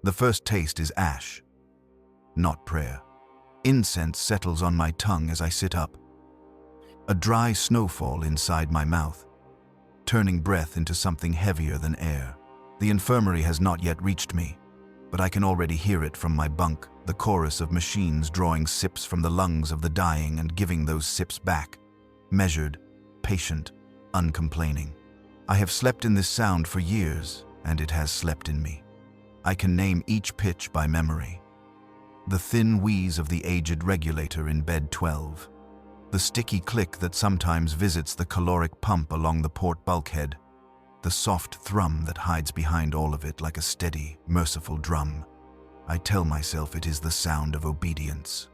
The first taste is ash, not prayer. Incense settles on my tongue as I sit up. A dry snowfall inside my mouth, turning breath into something heavier than air. The infirmary has not yet reached me, but I can already hear it from my bunk, the chorus of machines drawing sips from the lungs of the dying and giving those sips back. Measured, patient, uncomplaining. I have slept in this sound for years, and it has slept in me. I can name each pitch by memory. The thin wheeze of the aged regulator in bed 12. The sticky click that sometimes visits the caloric pump along the port bulkhead. The soft thrum that hides behind all of it like a steady, merciful drum. I tell myself it is the sound of obedience.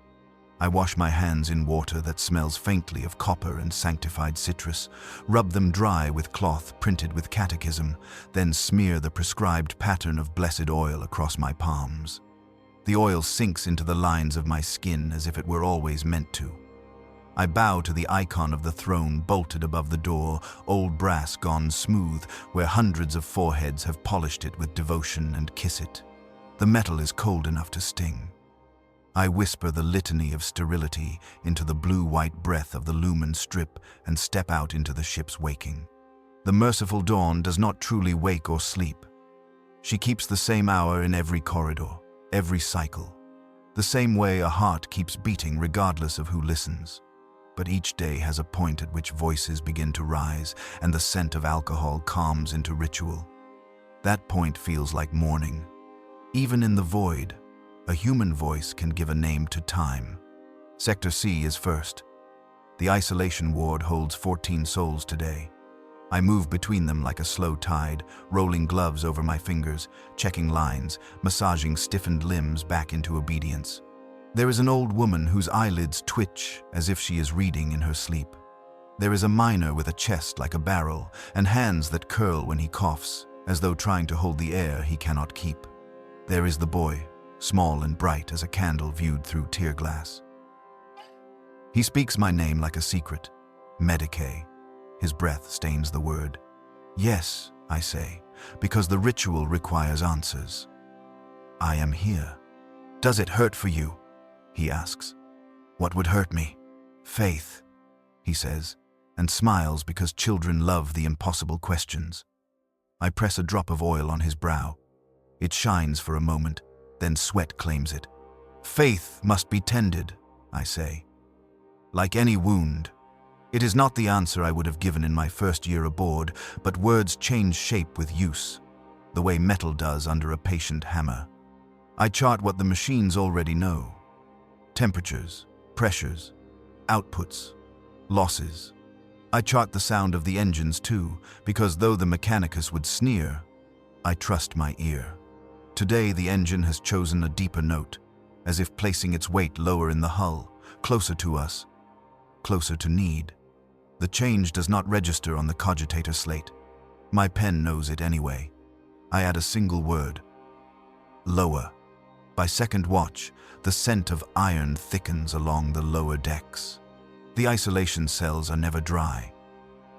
I wash my hands in water that smells faintly of copper and sanctified citrus, rub them dry with cloth printed with catechism, then smear the prescribed pattern of blessed oil across my palms. The oil sinks into the lines of my skin as if it were always meant to. I bow to the icon of the throne bolted above the door, old brass gone smooth, where hundreds of foreheads have polished it with devotion, and kiss it. The metal is cold enough to sting. I whisper the litany of sterility into the blue-white breath of the lumen strip and step out into the ship's waking. The merciful dawn does not truly wake or sleep. She keeps the same hour in every corridor, every cycle. The same way a heart keeps beating regardless of who listens. But each day has a point at which voices begin to rise and the scent of alcohol calms into ritual. That point feels like morning. Even in the void, a human voice can give a name to time. Sector C is first. The isolation ward holds 14 souls today. I move between them like a slow tide, rolling gloves over my fingers, checking lines, massaging stiffened limbs back into obedience. There is an old woman whose eyelids twitch as if she is reading in her sleep. There is a miner with a chest like a barrel and hands that curl when he coughs, as though trying to hold the air he cannot keep. There is the boy, small and bright as a candle viewed through tear glass. He speaks my name like a secret, Medicae. His breath stains the word. Yes, I say, because the ritual requires answers. I am here. Does it hurt for you? He asks. What would hurt me? Faith, he says, and smiles because children love the impossible questions. I press a drop of oil on his brow. It shines for a moment, then sweat claims it. Faith must be tended, I say. Like any wound. It is not the answer I would have given in my first year aboard, but words change shape with use, the way metal does under a patient hammer. I chart what the machines already know. Temperatures, pressures, outputs, losses. I chart the sound of the engines too, because though the mechanicus would sneer, I trust my ear. Today the engine has chosen a deeper note, as if placing its weight lower in the hull, closer to us, closer to need. The change does not register on the cogitator slate. My pen knows it anyway. I add a single word. Lower. By second watch, the scent of iron thickens along the lower decks. The isolation cells are never dry.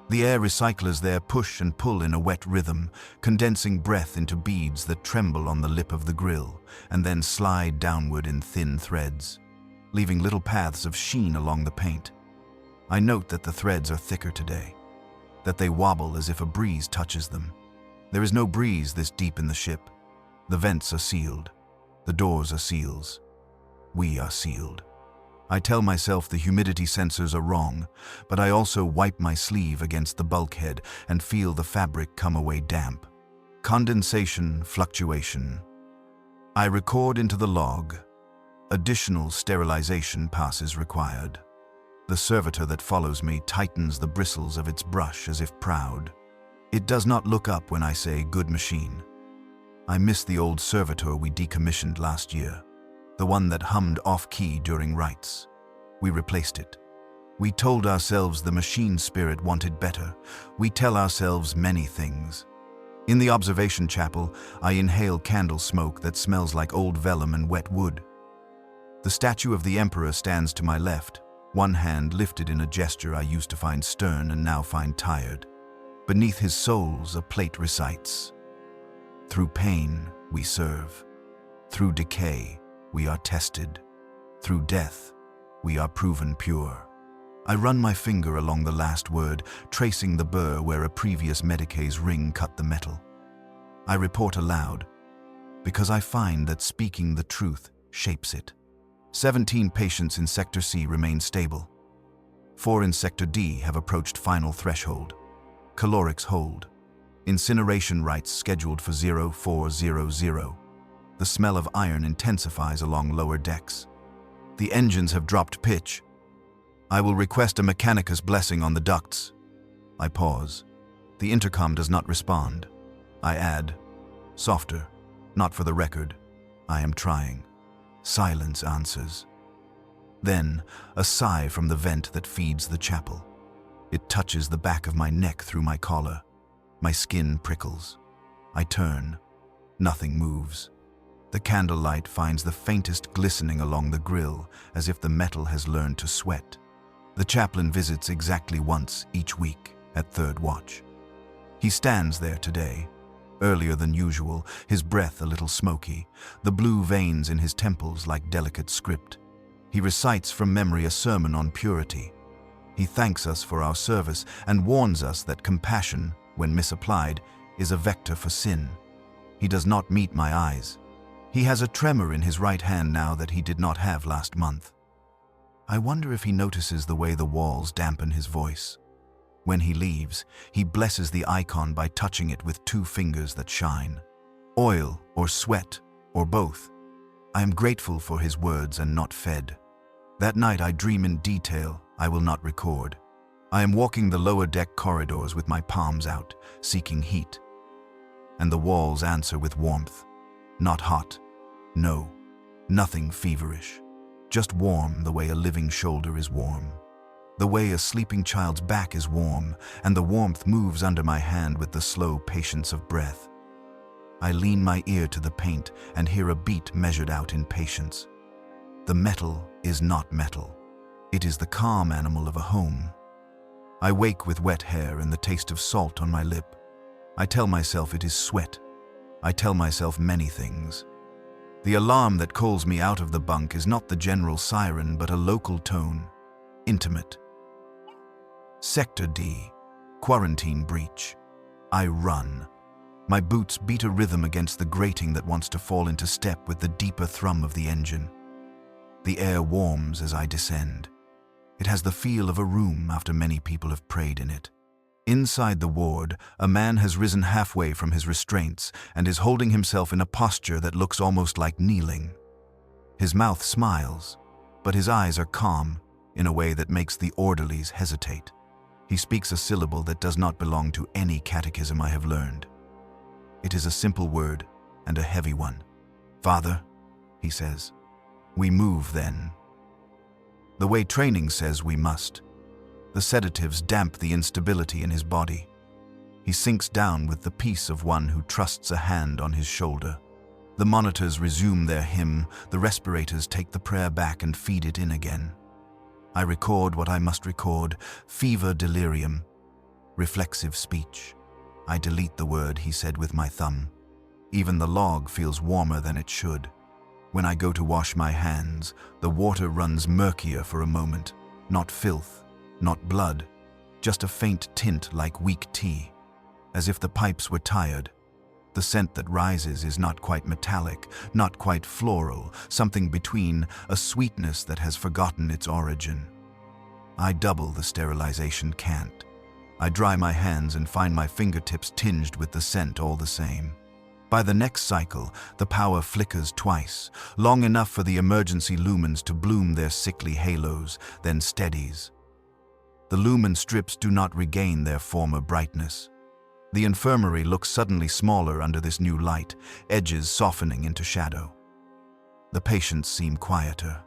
The air recyclers there push and pull in a wet rhythm, condensing breath into beads that tremble on the lip of the grill, and then slide downward in thin threads, leaving little paths of sheen along the paint. I note that the threads are thicker today, that they wobble as if a breeze touches them. There is no breeze this deep in the ship. The vents are sealed. The doors are seals. We are sealed. I tell myself the humidity sensors are wrong, but I also wipe my sleeve against the bulkhead and feel the fabric come away damp. Condensation, fluctuation. I record into the log. Additional sterilization passes required. The servitor that follows me tightens the bristles of its brush as if proud. It does not look up when I say good machine. I miss the old servitor we decommissioned last year, the one that hummed off-key during rites. We replaced it. We told ourselves the machine spirit wanted better. We tell ourselves many things. In the observation chapel, I inhale candle smoke that smells like old vellum and wet wood. The statue of the emperor stands to my left, one hand lifted in a gesture I used to find stern and now find tired. Beneath his soles, a plate recites, "Through pain, we serve." Through decay, we are tested. Through death, we are proven pure. I run my finger along the last word, tracing the burr where a previous Medicae's ring cut the metal. I report aloud, because I find that speaking the truth shapes it. 17 patients in Sector C remain stable. 4 in Sector D have approached final threshold. Calorics hold. Incineration rites scheduled for 0400. The smell of iron intensifies along lower decks. The engines have dropped pitch. I will request a mechanicus blessing on the ducts. I pause. The intercom does not respond. I add, softer, not for the record. I am trying. Silence answers. Then, a sigh from the vent that feeds the chapel. It touches the back of my neck through my collar. My skin prickles. I turn. Nothing moves. The candlelight finds the faintest glistening along the grill, as if the metal has learned to sweat. The chaplain visits exactly once each week at third watch. He stands there today, earlier than usual, his breath a little smoky, the blue veins in his temples like delicate script. He recites from memory a sermon on purity. He thanks us for our service and warns us that compassion, when misapplied, is a vector for sin. He does not meet my eyes. He has a tremor in his right hand now that he did not have last month. I wonder if he notices the way the walls dampen his voice. When he leaves, he blesses the icon by touching it with 2 fingers that shine. Oil or sweat, or both. I am grateful for his words and not fed. That night I dream in detail I will not record. I am walking the lower deck corridors with my palms out, seeking heat. And the walls answer with warmth. Not hot. No. Nothing feverish. Just warm the way a living shoulder is warm. The way a sleeping child's back is warm, and the warmth moves under my hand with the slow patience of breath. I lean my ear to the paint and hear a beat measured out in patience. The metal is not metal. It is the calm animal of a home. I wake with wet hair and the taste of salt on my lip. I tell myself it is sweat. I tell myself many things. The alarm that calls me out of the bunk is not the general siren, but a local tone. Intimate. Sector D. Quarantine breach. I run. My boots beat a rhythm against the grating that wants to fall into step with the deeper thrum of the engine. The air warms as I descend. It has the feel of a room after many people have prayed in it. Inside the ward, a man has risen halfway from his restraints and is holding himself in a posture that looks almost like kneeling. His mouth smiles, but his eyes are calm in a way that makes the orderlies hesitate. He speaks a syllable that does not belong to any catechism I have learned. It is a simple word and a heavy one. "Father," he says. "We move then." The way training says we must. The sedatives damp the instability in his body. He sinks down with the peace of one who trusts a hand on his shoulder. The monitors resume their hymn, the respirators take the prayer back and feed it in again. I record what I must record, fever delirium, reflexive speech. I delete the word he said with my thumb. Even the log feels warmer than it should. When I go to wash my hands, the water runs murkier for a moment. Not filth, not blood, just a faint tint like weak tea, as if the pipes were tired. The scent that rises is not quite metallic, not quite floral, something between, a sweetness that has forgotten its origin. I double the sterilization cant. I dry my hands and find my fingertips tinged with the scent all the same. By the next cycle, the power flickers twice, long enough for the emergency lumens to bloom their sickly halos, then steadies. The lumen strips do not regain their former brightness. The infirmary looks suddenly smaller under this new light, edges softening into shadow. The patients seem quieter.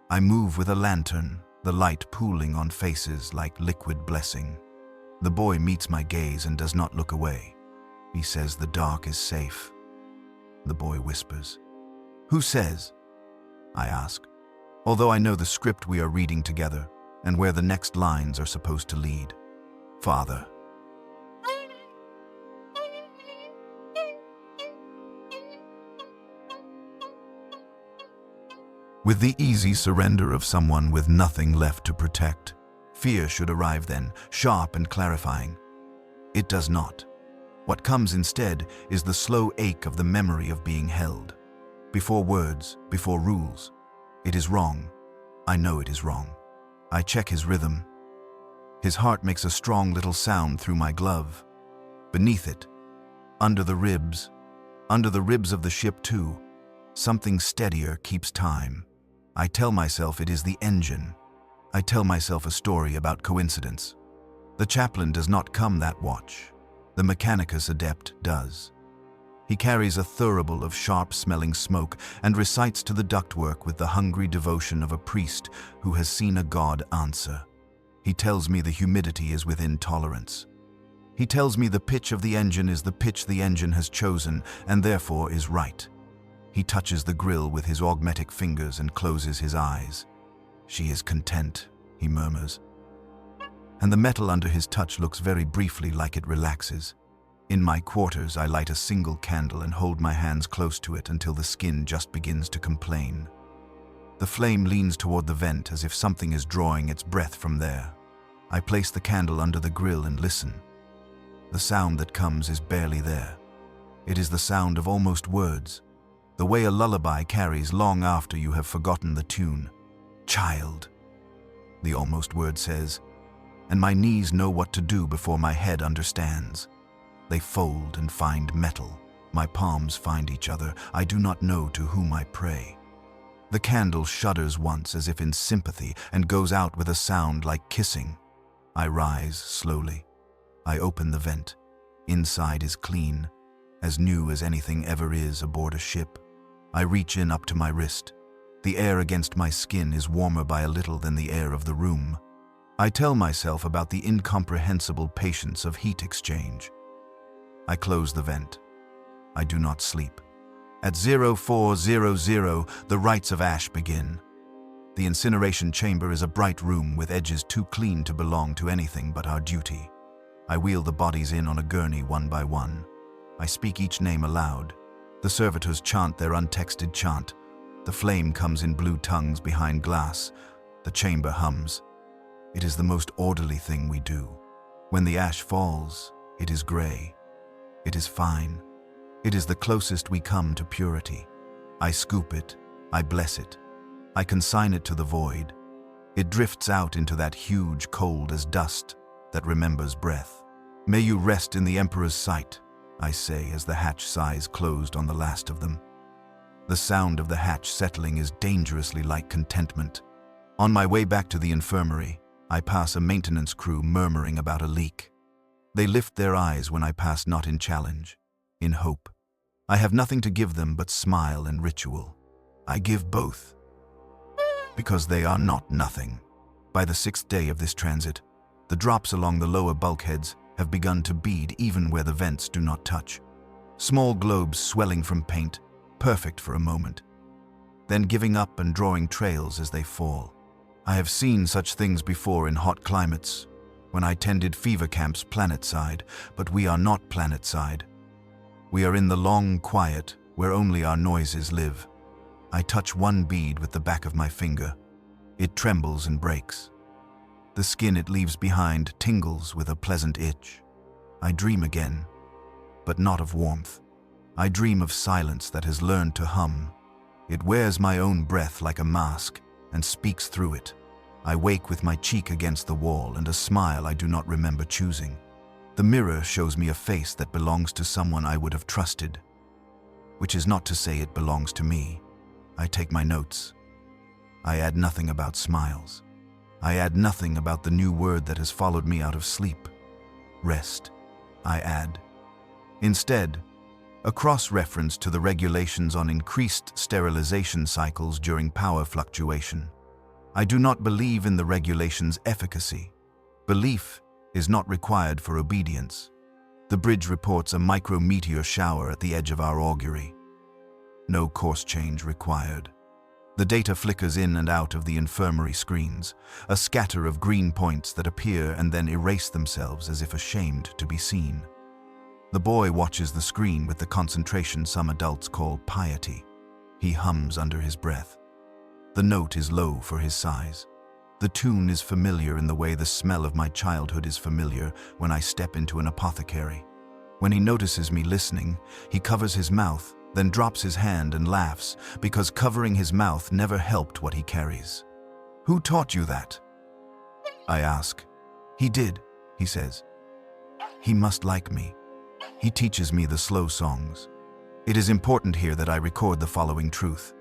I move with a lantern, the light pooling on faces like liquid blessing. The boy meets my gaze and does not look away. He says the dark is safe. The boy whispers. "Who says?" I ask, although I know the script we are reading together and where the next lines are supposed to lead. "Father." With the easy surrender of someone with nothing left to protect. Fear should arrive then, sharp and clarifying. It does not. What comes instead is the slow ache of the memory of being held. Before words, before rules. It is wrong. I know it is wrong. I check his rhythm. His heart makes a strong little sound through my glove. Beneath it, under the ribs of the ship too, something steadier keeps time. I tell myself it is the engine. I tell myself a story about coincidence. The chaplain does not come that watch. The mechanicus adept does. He carries a thurible of sharp-smelling smoke and recites to the ductwork with the hungry devotion of a priest who has seen a god answer. He tells me the humidity is within tolerance. He tells me the pitch of the engine is the pitch the engine has chosen and therefore is right. He touches the grill with his augmetic fingers and closes his eyes. "She is content," he murmurs. And the metal under his touch looks very briefly like it relaxes. In my quarters, I light a single candle and hold my hands close to it until the skin just begins to complain. The flame leans toward the vent as if something is drawing its breath from there. I place the candle under the grill and listen. The sound that comes is barely there. It is the sound of almost words, the way a lullaby carries long after you have forgotten the tune. "Child," the almost word says, and my knees know what to do before my head understands. They fold and find metal. My palms find each other. I do not know to whom I pray. The candle shudders once as if in sympathy and goes out with a sound like kissing. I rise slowly. I open the vent. Inside is clean, as new as anything ever is aboard a ship. I reach in up to my wrist. The air against my skin is warmer by a little than the air of the room. I tell myself about the incomprehensible patience of heat exchange. I close the vent. I do not sleep. At 0400, the rites of ash begin. The incineration chamber is a bright room with edges too clean to belong to anything but our duty. I wheel the bodies in on a gurney one by one. I speak each name aloud. The servitors chant their untexted chant. The flame comes in blue tongues behind glass. The chamber hums. It is the most orderly thing we do. When the ash falls, it is gray. It is fine. It is the closest we come to purity. I scoop it. I bless it. I consign it to the void. It drifts out into that huge, cold as dust that remembers breath. "May you rest in the Emperor's sight," I say as the hatch sighs closed on the last of them. The sound of the hatch settling is dangerously like contentment. On my way back to the infirmary, I pass a maintenance crew murmuring about a leak. They lift their eyes when I pass, not in challenge, in hope. I have nothing to give them but smile and ritual. I give both, because they are not nothing. By the 6th day of this transit, the drops along the lower bulkheads have begun to bead even where the vents do not touch. Small globes swelling from paint, perfect for a moment, then giving up and drawing trails as they fall. I have seen such things before in hot climates, when I tended fever camps planet-side, but we are not planet-side. We are in the long quiet where only our noises live. I touch one bead with the back of my finger. It trembles and breaks. The skin it leaves behind tingles with a pleasant itch. I dream again, but not of warmth. I dream of silence that has learned to hum. It wears my own breath like a mask and speaks through it. I wake with my cheek against the wall and a smile I do not remember choosing. The mirror shows me a face that belongs to someone I would have trusted, which is not to say it belongs to me. I take my notes. I add nothing about smiles. I add nothing about the new word that has followed me out of sleep. Rest, I add. Instead, a cross-reference to the regulations on increased sterilization cycles during power fluctuation. I do not believe in the regulation's efficacy. Belief is not required for obedience. The bridge reports a micrometeor shower at the edge of our augury. No course change required. The data flickers in and out of the infirmary screens, a scatter of green points that appear and then erase themselves as if ashamed to be seen. The boy watches the screen with the concentration some adults call piety. He hums under his breath. The note is low for his size. The tune is familiar in the way the smell of my childhood is familiar when I step into an apothecary. When he notices me listening, he covers his mouth, then drops his hand and laughs, because covering his mouth never helped what he carries. "Who taught you that?" I ask. "He did," he says. "He must like me. He teaches me the slow songs." It is important here that I record the following truth.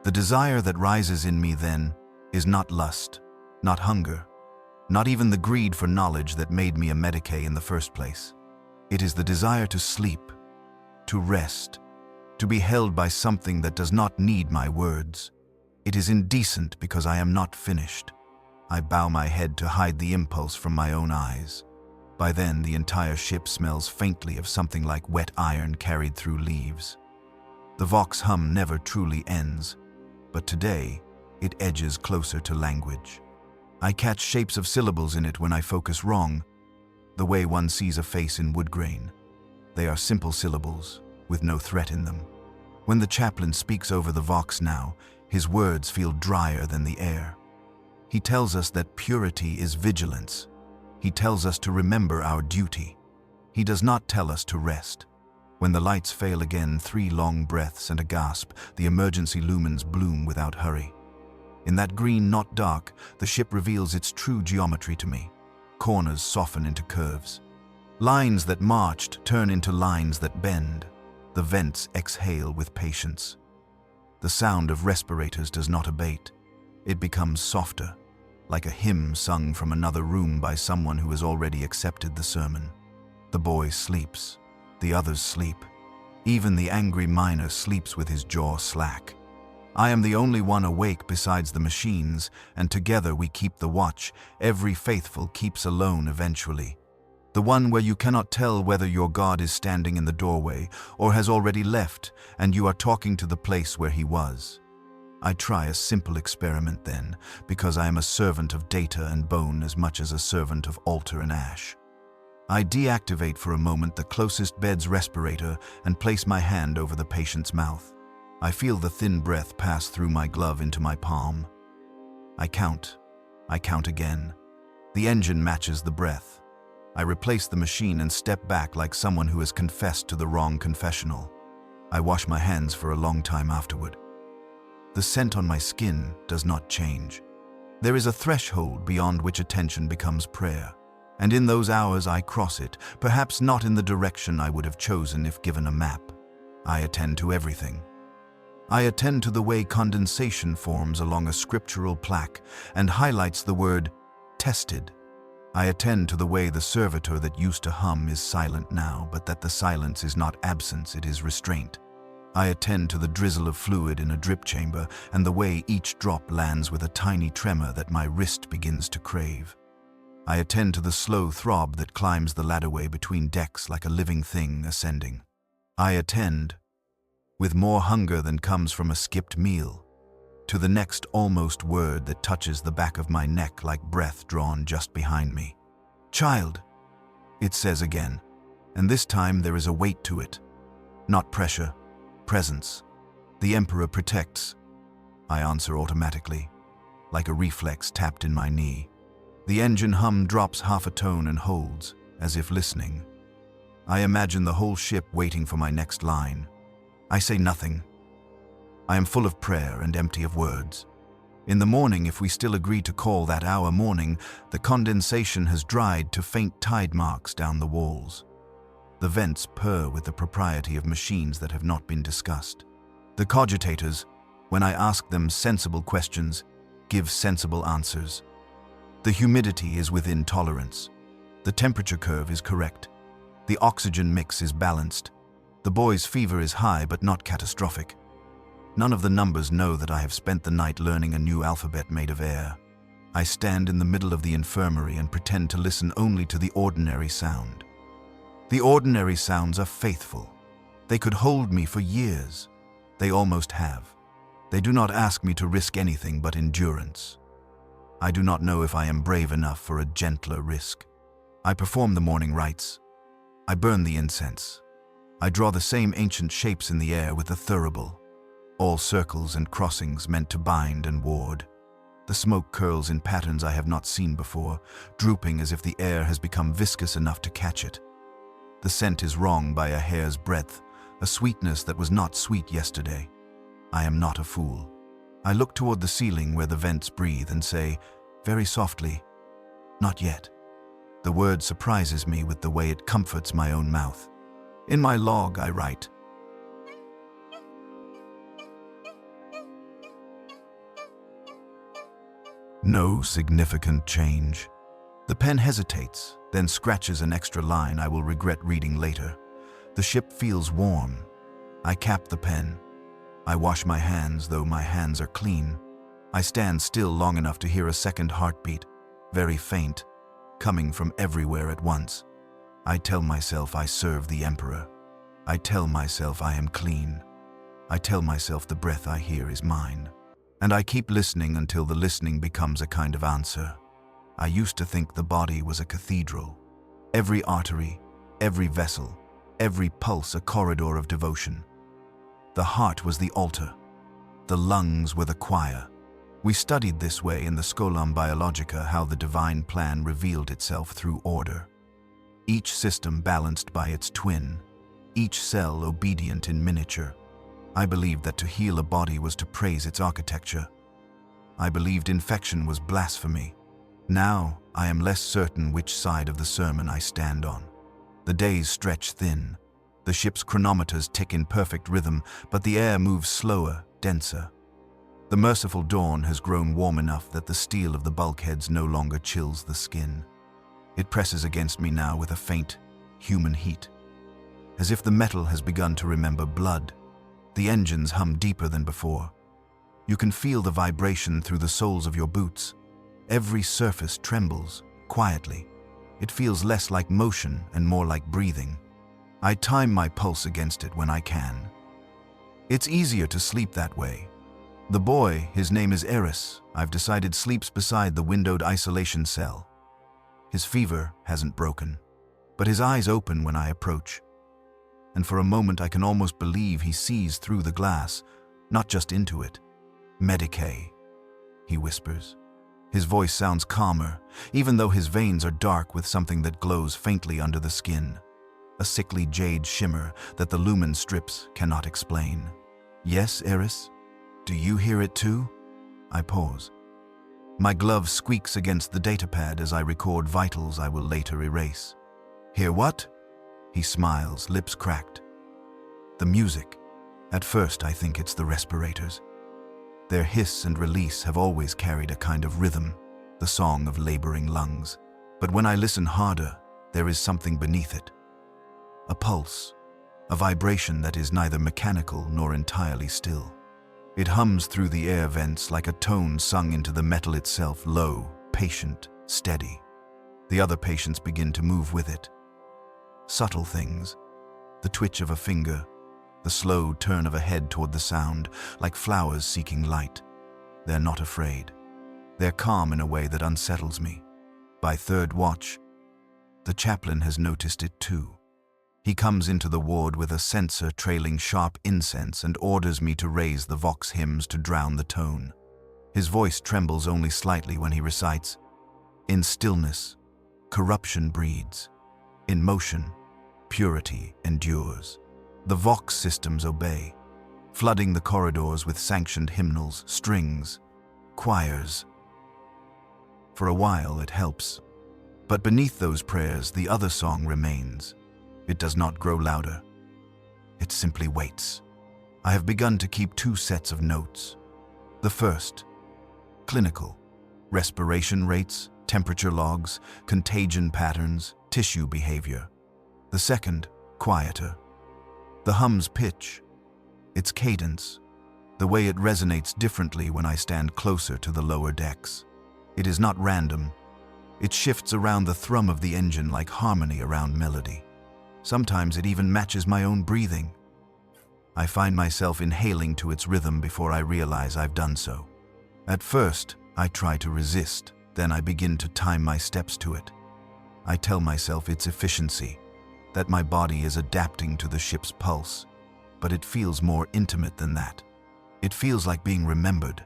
The desire that rises in me then is not lust, not hunger, not even the greed for knowledge that made me a medicae in the first place. It is the desire to sleep, to rest, to be held by something that does not need my words. It is indecent because I am not finished. I bow my head to hide the impulse from my own eyes. By then, the entire ship smells faintly of something like wet iron carried through leaves. The vox hum never truly ends, but today it edges closer to language. I catch shapes of syllables in it when I focus wrong, the way one sees a face in wood grain. They are simple syllables, with no threat in them. When the chaplain speaks over the vox now, his words feel drier than the air. He tells us that purity is vigilance. He tells us to remember our duty. He does not tell us to rest. When the lights fail again, 3 long breaths and a gasp, the emergency lumens bloom without hurry. In that green, not dark, the ship reveals its true geometry to me. Corners soften into curves. Lines that marched turn into lines that bend. The vents exhale with patience. The sound of respirators does not abate. It becomes softer, like a hymn sung from another room by someone who has already accepted the sermon. The boy sleeps. The others sleep. Even the angry miner sleeps with his jaw slack. I am the only one awake besides the machines, and together we keep the watch. Every faithful keeps alone eventually. The one where you cannot tell whether your God is standing in the doorway or has already left and you are talking to the place where he was. I try a simple experiment then, because I am a servant of data and bone as much as a servant of altar and ash. I deactivate for a moment the closest bed's respirator and place my hand over the patient's mouth. I feel the thin breath pass through my glove into my palm. I count again. The engine matches the breath. I replace the machine and step back like someone who has confessed to the wrong confessional. I wash my hands for a long time afterward. The scent on my skin does not change. There is a threshold beyond which attention becomes prayer, and in those hours I cross it, perhaps not in the direction I would have chosen if given a map. I attend to everything. I attend to the way condensation forms along a scriptural plaque and highlights the word tested. I attend to the way the servitor that used to hum is silent now, but that the silence is not absence, it is restraint. I attend to the drizzle of fluid in a drip chamber and the way each drop lands with a tiny tremor that my wrist begins to crave. I attend to the slow throb that climbs the ladderway between decks like a living thing ascending. I attend, with more hunger than comes from a skipped meal, to the next almost word that touches the back of my neck like breath drawn just behind me. "Child," it says again, and this time there is a weight to it. Not pressure, presence. The Emperor protects. I answer automatically, like a reflex tapped in my knee. The engine hum drops half a tone and holds, as if listening. I imagine the whole ship waiting for my next line. I say nothing. I am full of prayer and empty of words. In the morning, if we still agree to call that hour morning, the condensation has dried to faint tide marks down the walls. The vents purr with the propriety of machines that have not been discussed. The cogitators, when I ask them sensible questions, give sensible answers. The humidity is within tolerance. The temperature curve is correct. The oxygen mix is balanced. The boy's fever is high but not catastrophic. None of the numbers know that I have spent the night learning a new alphabet made of air. I stand in the middle of the infirmary and pretend to listen only to the ordinary sound. The ordinary sounds are faithful. They could hold me for years. They almost have. They do not ask me to risk anything but endurance. I do not know if I am brave enough for a gentler risk. I perform the morning rites. I burn the incense. I draw the same ancient shapes in the air with the thurible. all circles and crossings meant to bind and ward. The smoke curls in patterns I have not seen before, drooping as if the air has become viscous enough to catch it. The scent is wrong by a hair's breadth, a sweetness that was not sweet yesterday. I am not a fool. I look toward the ceiling where the vents breathe and say, very softly, "Not yet." The word surprises me with the way it comforts my own mouth. In my log, I write, "No significant change." The pen hesitates, then scratches an extra line I will regret reading later. The ship feels warm. I cap the pen. I wash my hands, though my hands are clean. I stand still long enough to hear a second heartbeat, very faint, coming from everywhere at once. I tell myself I serve the Emperor. I tell myself I am clean. I tell myself the breath I hear is mine. And I keep listening until the listening becomes a kind of answer. I used to think the body was a cathedral. Every artery, every vessel, every pulse a corridor of devotion. The heart was the altar. The lungs were the choir. We studied this way in the Scholam Biologica how the divine plan revealed itself through order. Each system balanced by its twin, each cell obedient in miniature. I believed that to heal a body was to praise its architecture. I believed infection was blasphemy. Now I am less certain which side of the sermon I stand on. The days stretch thin. The ship's chronometers tick in perfect rhythm, but the air moves slower, denser. The merciful dawn has grown warm enough that the steel of the bulkheads no longer chills the skin. It presses against me now with a faint, human heat. As if the metal has begun to remember blood. The engines hum deeper than before. You can feel the vibration through the soles of your boots. Every surface trembles, quietly. It feels less like motion and more like breathing. I time my pulse against it when I can. It's easier to sleep that way. The boy, his name is Eris, I've decided sleeps beside the windowed isolation cell. His fever hasn't broken, but his eyes open when I approach. And for a moment I can almost believe he sees through the glass, not just into it. "Medicae," he whispers. His voice sounds calmer, even though his veins are dark with something that glows faintly under the skin. A sickly jade shimmer that the lumen strips cannot explain. "Yes, Eris? Do you hear it too?" I pause. My glove squeaks against the datapad as I record vitals I will later erase. "Hear what?" He smiles, lips cracked. "The music. At first I think it's the respirators. Their hiss and release have always carried a kind of rhythm, the song of laboring lungs. But when I listen harder, there is something beneath it. A pulse, a vibration that is neither mechanical nor entirely still. It hums through the air vents like a tone sung into the metal itself, low, patient, steady. The other patients begin to move with it. Subtle things, the twitch of a finger, the slow turn of a head toward the sound, like flowers seeking light. They're not afraid. They're calm in a way that unsettles me. By third watch, the chaplain has noticed it too. He comes into the ward with a censer trailing sharp incense and orders me to raise the vox hymns to drown the tone. His voice trembles only slightly when he recites, "In stillness, corruption breeds. In motion, purity endures." The vox systems obey, flooding the corridors with sanctioned hymnals, strings, choirs. For a while it helps, but beneath those prayers the other song remains. It does not grow louder. It simply waits. I have begun to keep two sets of notes. The first, clinical, respiration rates, temperature logs, contagion patterns, tissue behavior. The second, quieter. The hum's pitch, its cadence, the way it resonates differently when I stand closer to the lower decks. It is not random. It shifts around the thrum of the engine like harmony around melody. Sometimes it even matches my own breathing. I find myself inhaling to its rhythm before I realize I've done so. At first, I try to resist, then I begin to time my steps to it. I tell myself it's efficiency, that my body is adapting to the ship's pulse, but it feels more intimate than that. It feels like being remembered.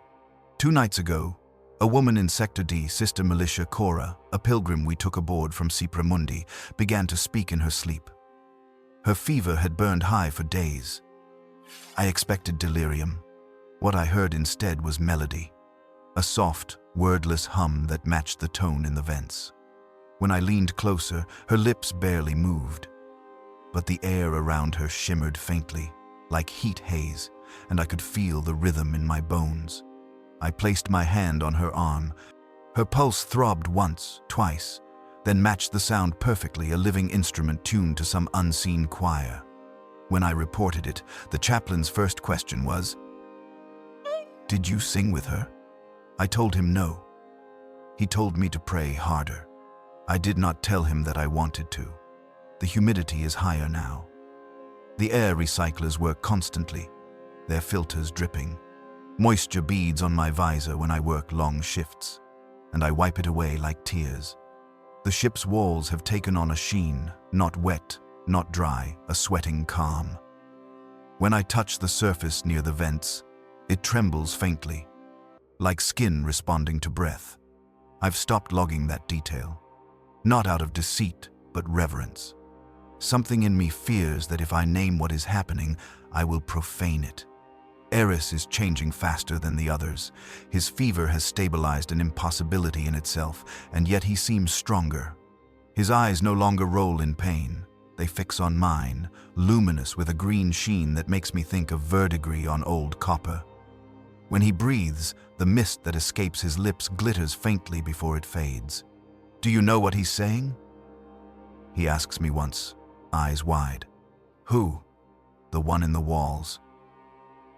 2 nights ago, a woman in Sector D, Sister Militia Cora, a pilgrim we took aboard from Mundi, began to speak in her sleep. Her fever had burned high for days. I expected delirium. What I heard instead was melody, a soft, wordless hum that matched the tone in the vents. When I leaned closer, her lips barely moved, but the air around her shimmered faintly, like heat haze, and I could feel the rhythm in my bones. I placed my hand on her arm. Her pulse throbbed once, twice, then matched the sound perfectly, a living instrument tuned to some unseen choir. When I reported it, the chaplain's first question was, "Did you sing with her?" I told him no. He told me to pray harder. I did not tell him that I wanted to. The humidity is higher now. The air recyclers work constantly, their filters dripping. Moisture beads on my visor when I work long shifts, and I wipe it away like tears. The ship's walls have taken on a sheen, not wet, not dry, a sweating calm. When I touch the surface near the vents, it trembles faintly, like skin responding to breath. I've stopped logging that detail, not out of deceit, but reverence. Something in me fears that if I name what is happening, I will profane it. Eris is changing faster than the others. His fever has stabilized an impossibility in itself, and yet he seems stronger. His eyes no longer roll in pain. They fix on mine, luminous with a green sheen that makes me think of verdigris on old copper. When he breathes, the mist that escapes his lips glitters faintly before it fades. "Do you know what he's saying?" He asks me once, eyes wide. "Who?" "The one in the walls."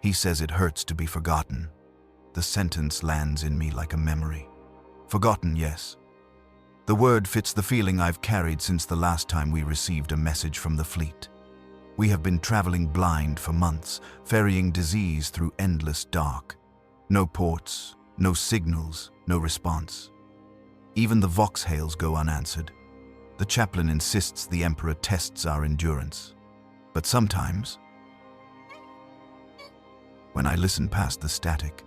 He says it hurts to be forgotten. The sentence lands in me like a memory. Forgotten, yes. The word fits the feeling I've carried since the last time we received a message from the fleet. We have been traveling blind for months, ferrying disease through endless dark. No ports, no signals, no response. Even the vox hails go unanswered. The chaplain insists the Emperor tests our endurance. But sometimes, when I listen past the static,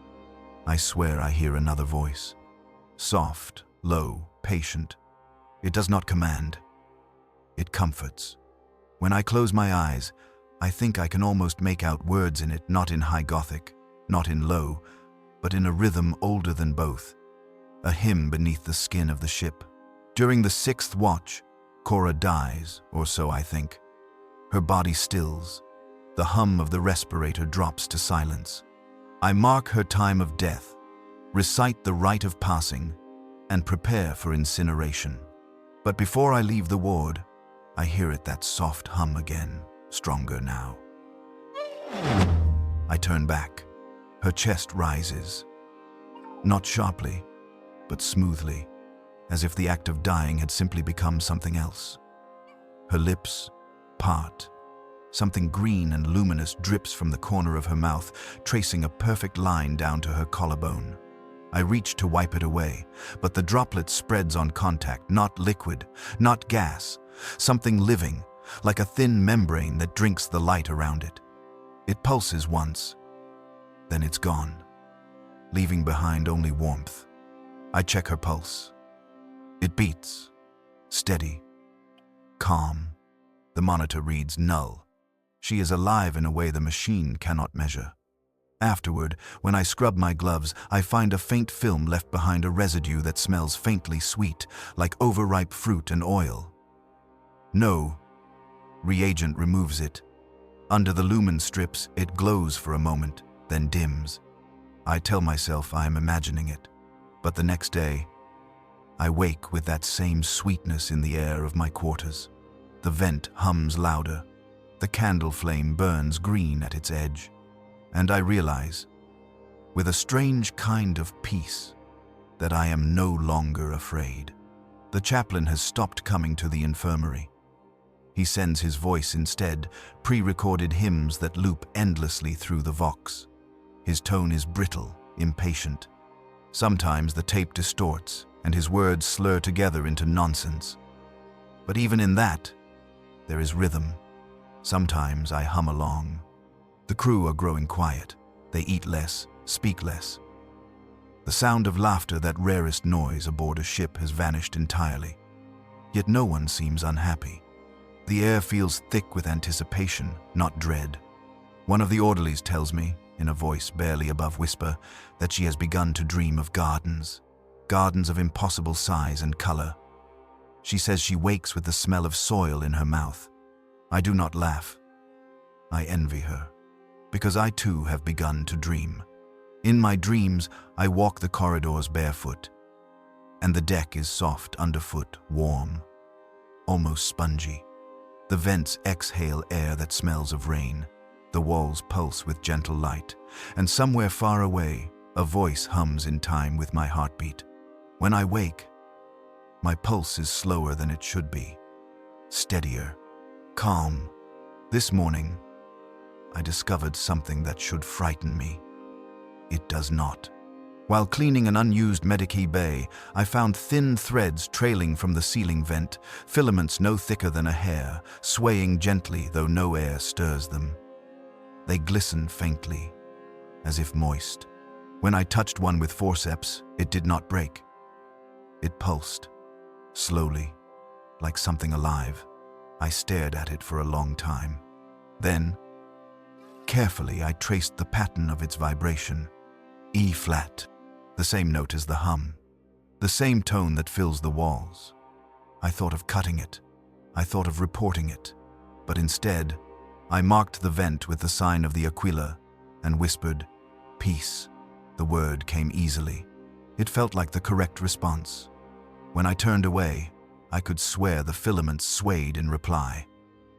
I swear I hear another voice. Soft, low, patient. It does not command. It comforts. When I close my eyes, I think I can almost make out words in it, not in high Gothic, not in low, but in a rhythm older than both. A hymn beneath the skin of the ship. During the 6th watch, Cora dies, or so I think. Her body stills. The hum of the respirator drops to silence. I mark her time of death, recite the rite of passing, and prepare for incineration. But before I leave the ward, I hear it, that soft hum again, stronger now. I turn back. Her chest rises. Not sharply, but smoothly, as if the act of dying had simply become something else. Her lips part. Something green and luminous drips from the corner of her mouth, tracing a perfect line down to her collarbone. I reach to wipe it away, but the droplet spreads on contact, not liquid, not gas, something living, like a thin membrane that drinks the light around it. It pulses once, then it's gone, leaving behind only warmth. I check her pulse. It beats, steady, calm. The monitor reads null. She is alive in a way the machine cannot measure. Afterward, when I scrub my gloves, I find a faint film left behind, a residue that smells faintly sweet, like overripe fruit and oil. No. Reagent removes it. Under the lumen strips, it glows for a moment, then dims. I tell myself I am imagining it, but the next day, I wake with that same sweetness in the air of my quarters. The vent hums louder. The candle flame burns green at its edge. And I realize, with a strange kind of peace, that I am no longer afraid. The chaplain has stopped coming to the infirmary. He sends his voice instead, pre-recorded hymns that loop endlessly through the vox. His tone is brittle, impatient. Sometimes the tape distorts, and his words slur together into nonsense. But even in that, there is rhythm. Sometimes I hum along. The crew are growing quiet. They eat less, speak less. The sound of laughter, that rarest noise aboard a ship, has vanished entirely. Yet no one seems unhappy. The air feels thick with anticipation, not dread. One of the orderlies tells me, in a voice barely above whisper, that she has begun to dream of gardens of impossible size and color. She says she wakes with the smell of soil in her mouth. I do not laugh. I envy her, because I too have begun to dream. In my dreams, I walk the corridors barefoot, and the deck is soft underfoot, warm, almost spongy. The vents exhale air that smells of rain. The walls pulse with gentle light, and somewhere far away, a voice hums in time with my heartbeat. When I wake, my pulse is slower than it should be, steadier, calm. This morning, I discovered something that should frighten me. It does not. While cleaning an unused Medikey bay, I found thin threads trailing from the ceiling vent, filaments no thicker than a hair, swaying gently though no air stirs them. They glisten faintly, as if moist. When I touched one with forceps, it did not break. It pulsed, slowly, like something alive. I stared at it for a long time. Then, carefully, I traced the pattern of its vibration. E-flat, the same note as the hum, the same tone that fills the walls. I thought of cutting it. I thought of reporting it. But instead, I marked the vent with the sign of the Aquila and whispered, "Peace." The word came easily. It felt like the correct response. When I turned away, I could swear the filaments swayed in reply.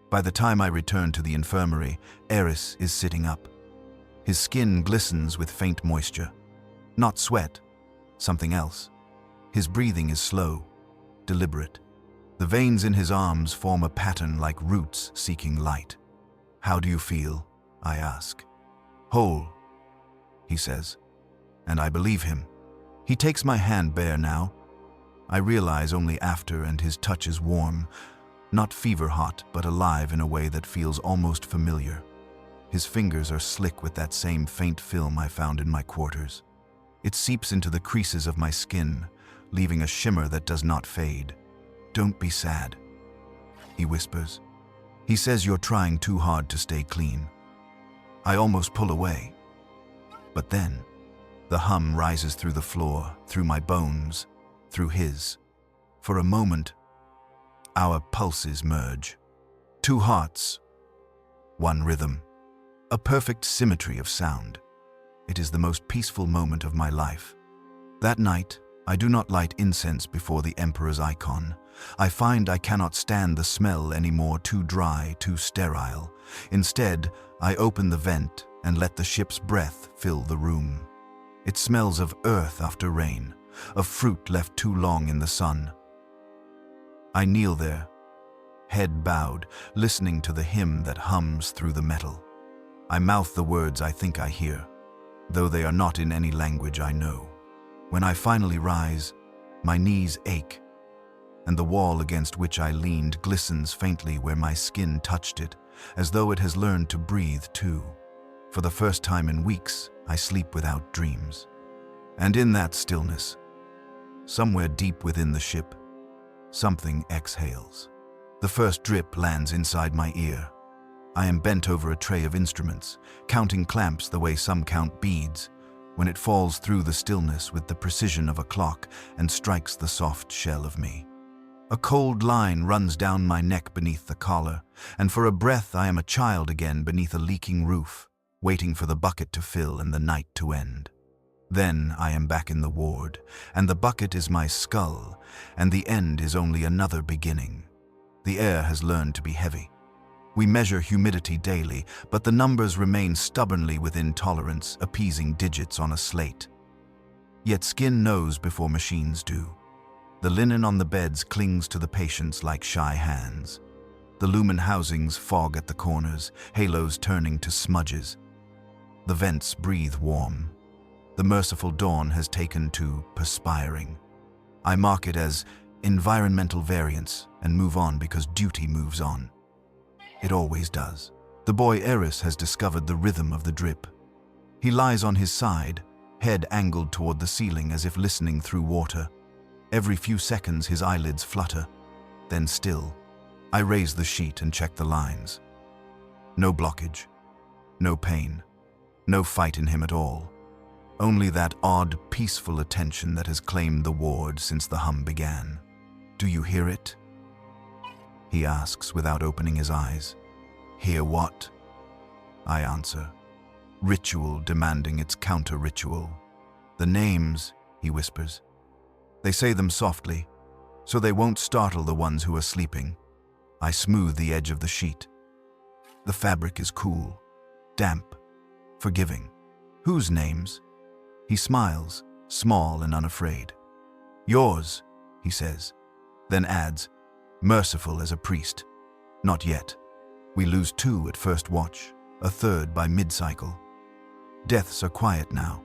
By the time I returned to the infirmary, Eris is sitting up. His skin glistens with faint moisture. Not sweat, something else. His breathing is slow, deliberate. The veins in his arms form a pattern like roots seeking light. "How do you feel?" I ask. "Whole," he says, and I believe him. He takes my hand bare now. I realize only after, and his touch is warm, not fever-hot, but alive in a way that feels almost familiar. His fingers are slick with that same faint film I found in my quarters. It seeps into the creases of my skin, leaving a shimmer that does not fade. "Don't be sad," he whispers. He says you're trying too hard to stay clean. I almost pull away. But then, the hum rises through the floor, through my bones, through his. For a moment, our pulses merge. Two hearts, one rhythm, a perfect symmetry of sound. It is the most peaceful moment of my life. That night, I do not light incense before the Emperor's icon. I find I cannot stand the smell anymore, too dry, too sterile. Instead, I open the vent and let the ship's breath fill the room. It smells of earth after rain, of fruit left too long in the sun. I kneel there, head bowed, listening to the hymn that hums through the metal. I mouth the words I think I hear, though they are not in any language I know. When I finally rise, my knees ache, and the wall against which I leaned glistens faintly where my skin touched it, as though it has learned to breathe too. For the first time in weeks, I sleep without dreams. And in that stillness, somewhere deep within the ship, something exhales. The first drip lands inside my ear. I am bent over a tray of instruments, counting clamps the way some count beads, when it falls through the stillness with the precision of a clock and strikes the soft shell of me. A cold line runs down my neck beneath the collar, and for a breath I am a child again beneath a leaking roof, waiting for the bucket to fill and the night to end. Then I am back in the ward, and the bucket is my skull, and the end is only another beginning. The air has learned to be heavy. We measure humidity daily, but the numbers remain stubbornly within tolerance, appeasing digits on a slate. Yet skin knows before machines do. The linen on the beds clings to the patients like shy hands. The lumen housings fog at the corners, halos turning to smudges. The vents breathe warm. The merciful dawn has taken to perspiring. I mark it as environmental variance and move on because duty moves on. It always does. The boy Eris has discovered the rhythm of the drip. He lies on his side, head angled toward the ceiling as if listening through water. Every few seconds his eyelids flutter, then still. I raise the sheet and check the lines. No blockage, no pain, no fight in him at all. Only that odd, peaceful attention that has claimed the ward since the hum began. "Do you hear it?" he asks without opening his eyes. "Hear what?" I answer. Ritual demanding its counter-ritual. "The names," he whispers. "They say them softly, so they won't startle the ones who are sleeping." I smooth the edge of the sheet. The fabric is cool, damp, forgiving. "Whose names?" He smiles, small and unafraid. "Yours," he says, then adds, "Merciful as a priest." Not yet. We lose 2 at first watch, a third by mid-cycle. Deaths are quiet now.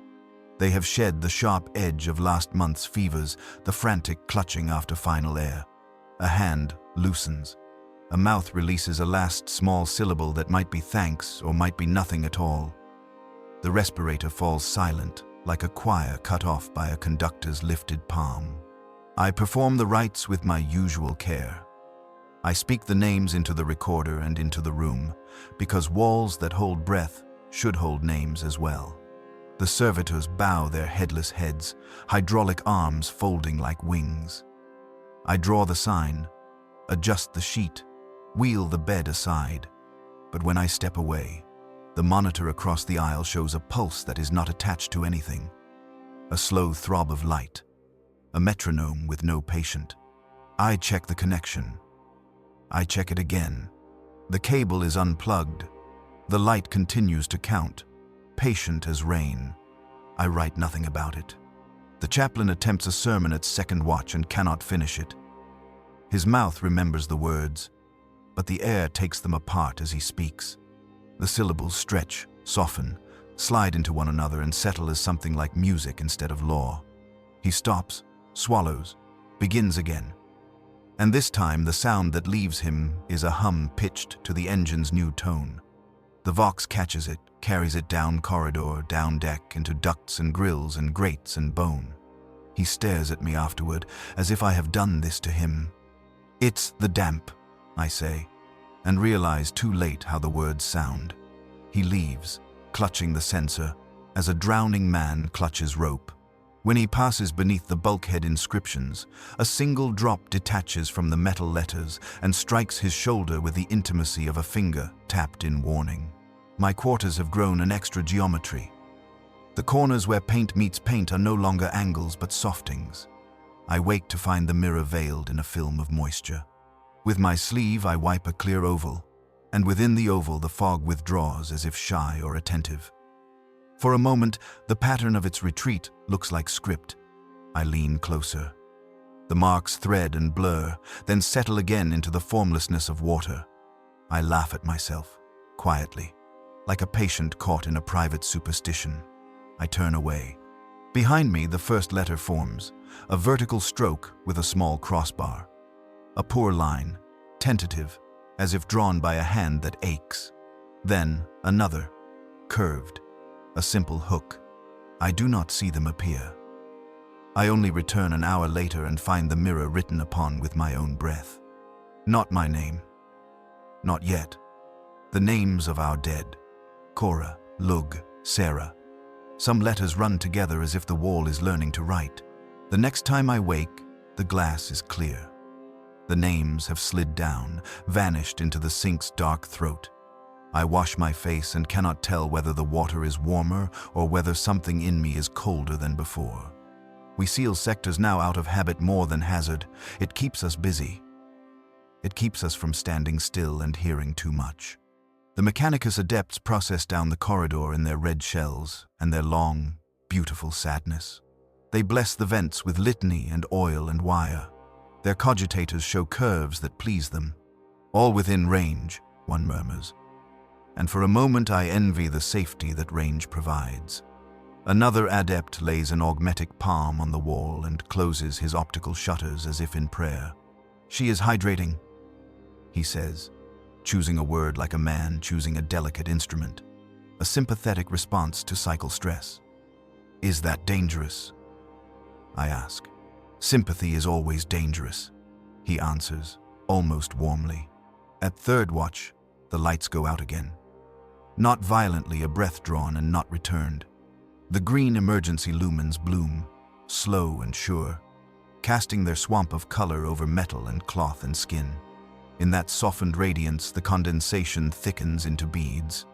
They have shed the sharp edge of last month's fevers, the frantic clutching after final air. A hand loosens. A mouth releases a last small syllable that might be thanks or might be nothing at all. The respirator falls silent, like a choir cut off by a conductor's lifted palm. I perform the rites with my usual care. I speak the names into the recorder and into the room, because walls that hold breath should hold names as well. The servitors bow their headless heads, hydraulic arms folding like wings. I draw the sign, adjust the sheet, wheel the bed aside. But when I step away, the monitor across the aisle shows a pulse that is not attached to anything. A slow throb of light. A metronome with no patient. I check the connection. I check it again. The cable is unplugged. The light continues to count, patient as rain. I write nothing about it. The chaplain attempts a sermon at second watch and cannot finish it. His mouth remembers the words, but the air takes them apart as he speaks. The syllables stretch, soften, slide into one another and settle as something like music instead of law. He stops, swallows, begins again. And this time the sound that leaves him is a hum pitched to the engine's new tone. The Vox catches it, carries it down corridor, down deck, into ducts and grills and grates and bone. He stares at me afterward, as if I have done this to him. "It's the damp," I say, and realize too late how the words sound. He leaves, clutching the sensor, as a drowning man clutches rope. When he passes beneath the bulkhead inscriptions, a single drop detaches from the metal letters and strikes his shoulder with the intimacy of a finger tapped in warning. My quarters have grown an extra geometry. The corners where paint meets paint are no longer angles but softings. I wake to find the mirror veiled in a film of moisture. With my sleeve I wipe a clear oval, and within the oval the fog withdraws as if shy or attentive. For a moment, the pattern of its retreat looks like script. I lean closer. The marks thread and blur, then settle again into the formlessness of water. I laugh at myself, quietly, like a patient caught in a private superstition. I turn away. Behind me, the first letter forms, a vertical stroke with a small crossbar. A poor line, tentative, as if drawn by a hand that aches. Then another, curved, a simple hook. I do not see them appear. I only return an hour later and find the mirror written upon with my own breath. Not my name. Not yet. The names of our dead. Cora, Lug, Sarah. Some letters run together as if the wall is learning to write. The next time I wake, the glass is clear. The names have slid down, vanished into the sink's dark throat. I wash my face and cannot tell whether the water is warmer or whether something in me is colder than before. We seal sectors now out of habit more than hazard. It keeps us busy. It keeps us from standing still and hearing too much. The Mechanicus adepts process down the corridor in their red shells and their long, beautiful sadness. They bless the vents with litany and oil and wire. Their cogitators show curves that please them. All within range, one murmurs. And for a moment I envy the safety that range provides. Another adept lays an augmetic palm on the wall and closes his optical shutters as if in prayer. "She is hydrating," he says, choosing a word like a man choosing a delicate instrument. a sympathetic response to cycle stress. "Is that dangerous?" I ask. "Sympathy is always dangerous," he answers, almost warmly. At third watch, the lights go out again. Not violently, a breath drawn and not returned. The green emergency lumens bloom, slow and sure, casting their swamp of color over metal and cloth and skin. In that softened radiance, the condensation thickens into beads.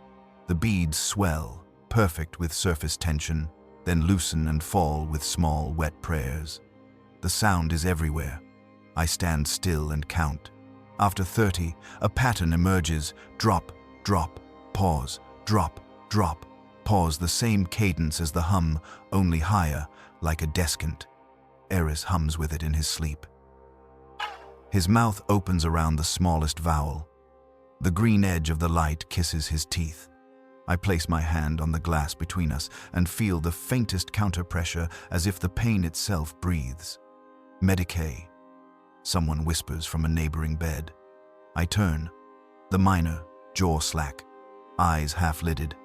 The beads swell, perfect with surface tension, then loosen and fall with small, wet prayers. The sound is everywhere. I stand still and count. After 30, a pattern emerges: drop, drop, pause, drop, drop, pause, the same cadence as the hum, only higher, like a descant. Eris hums with it in his sleep. His mouth opens around the smallest vowel. The green edge of the light kisses his teeth. I place my hand on the glass between us and feel the faintest counterpressure, as if the pain itself breathes. "Medicae," someone whispers from a neighboring bed. I turn. The miner, jaw slack, eyes half-lidded.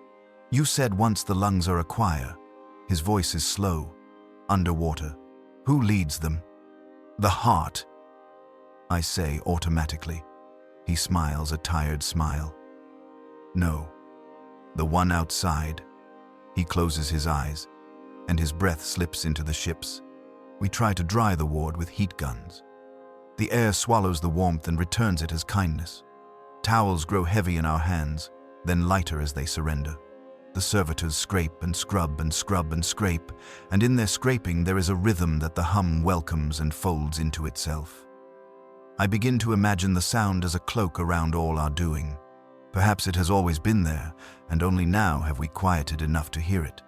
"You said once the lungs are a choir." His voice is slow, underwater. "Who leads them?" "The heart," I say automatically. He smiles a tired smile. "No, the one outside." He closes his eyes, and his breath slips into the ships. We try to dry the ward with heat guns. The air swallows the warmth and returns it as kindness. Towels grow heavy in our hands, then lighter as they surrender. The servitors scrape and scrub and scrub and scrape, and in their scraping there is a rhythm that the hum welcomes and folds into itself. I begin to imagine the sound as a cloak around all our doing. Perhaps it has always been there, and only now have we quieted enough to hear it.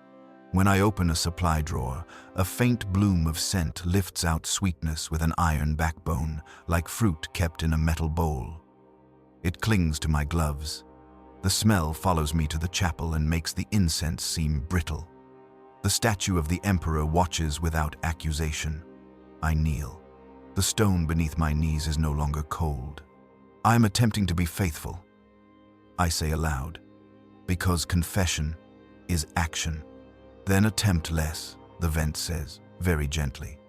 When I open a supply drawer, a faint bloom of scent lifts out sweetness with an iron backbone, like fruit kept in a metal bowl. It clings to my gloves. The smell follows me to the chapel and makes the incense seem brittle. The statue of the emperor watches without accusation. I kneel. The stone beneath my knees is no longer cold. I am attempting to be faithful. I say aloud, because confession is action. "Then attempt less," the vent says, very gently.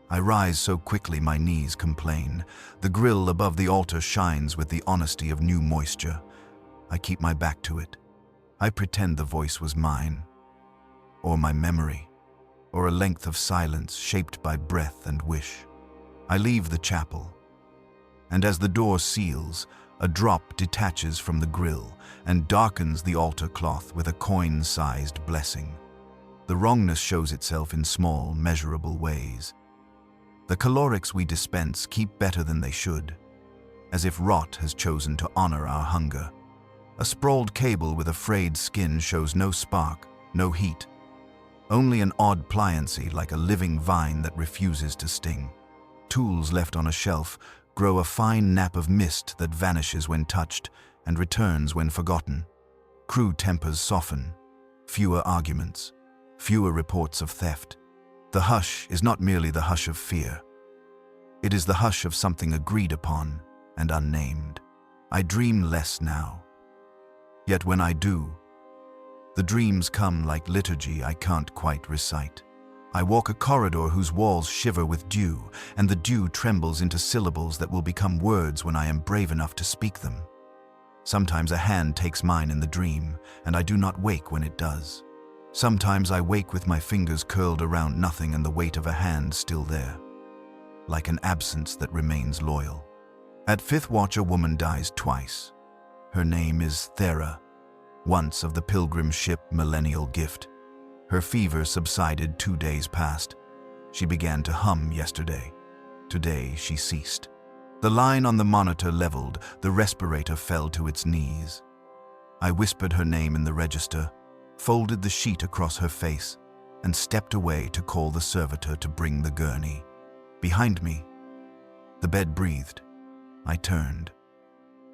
I rise so quickly my knees complain. The grill above the altar shines with the honesty of new moisture. I keep my back to it. I pretend the voice was mine, or my memory, or a length of silence shaped by breath and wish. I leave the chapel, and as the door seals, a drop detaches from the grill and darkens the altar cloth with a coin-sized blessing. The wrongness shows itself in small, measurable ways. The calorics we dispense keep better than they should, as if rot has chosen to honor our hunger. A sprawled cable with a frayed skin shows no spark, no heat, only an odd pliancy like a living vine that refuses to sting. Tools left on a shelf grow a fine nap of mist that vanishes when touched and returns when forgotten. Crew tempers soften, fewer arguments, fewer reports of theft. The hush is not merely the hush of fear. It is the hush of something agreed upon and unnamed. I dream less now. Yet when I do, the dreams come like liturgy I can't quite recite. I walk a corridor whose walls shiver with dew, and the dew trembles into syllables that will become words when I am brave enough to speak them. Sometimes a hand takes mine in the dream, and I do not wake when it does. Sometimes I wake with my fingers curled around nothing and the weight of a hand still there, like an absence that remains loyal. At fifth watch, a woman dies twice. Her name is Thera, once of the pilgrim ship Millennial Gift. Her fever subsided 2 days past. She began to hum yesterday. Today she ceased. The line on the monitor leveled, the respirator fell to its knees. I whispered her name in the register, folded the sheet across her face, and stepped away to call the servitor to bring the gurney. Behind me, the bed breathed. I turned.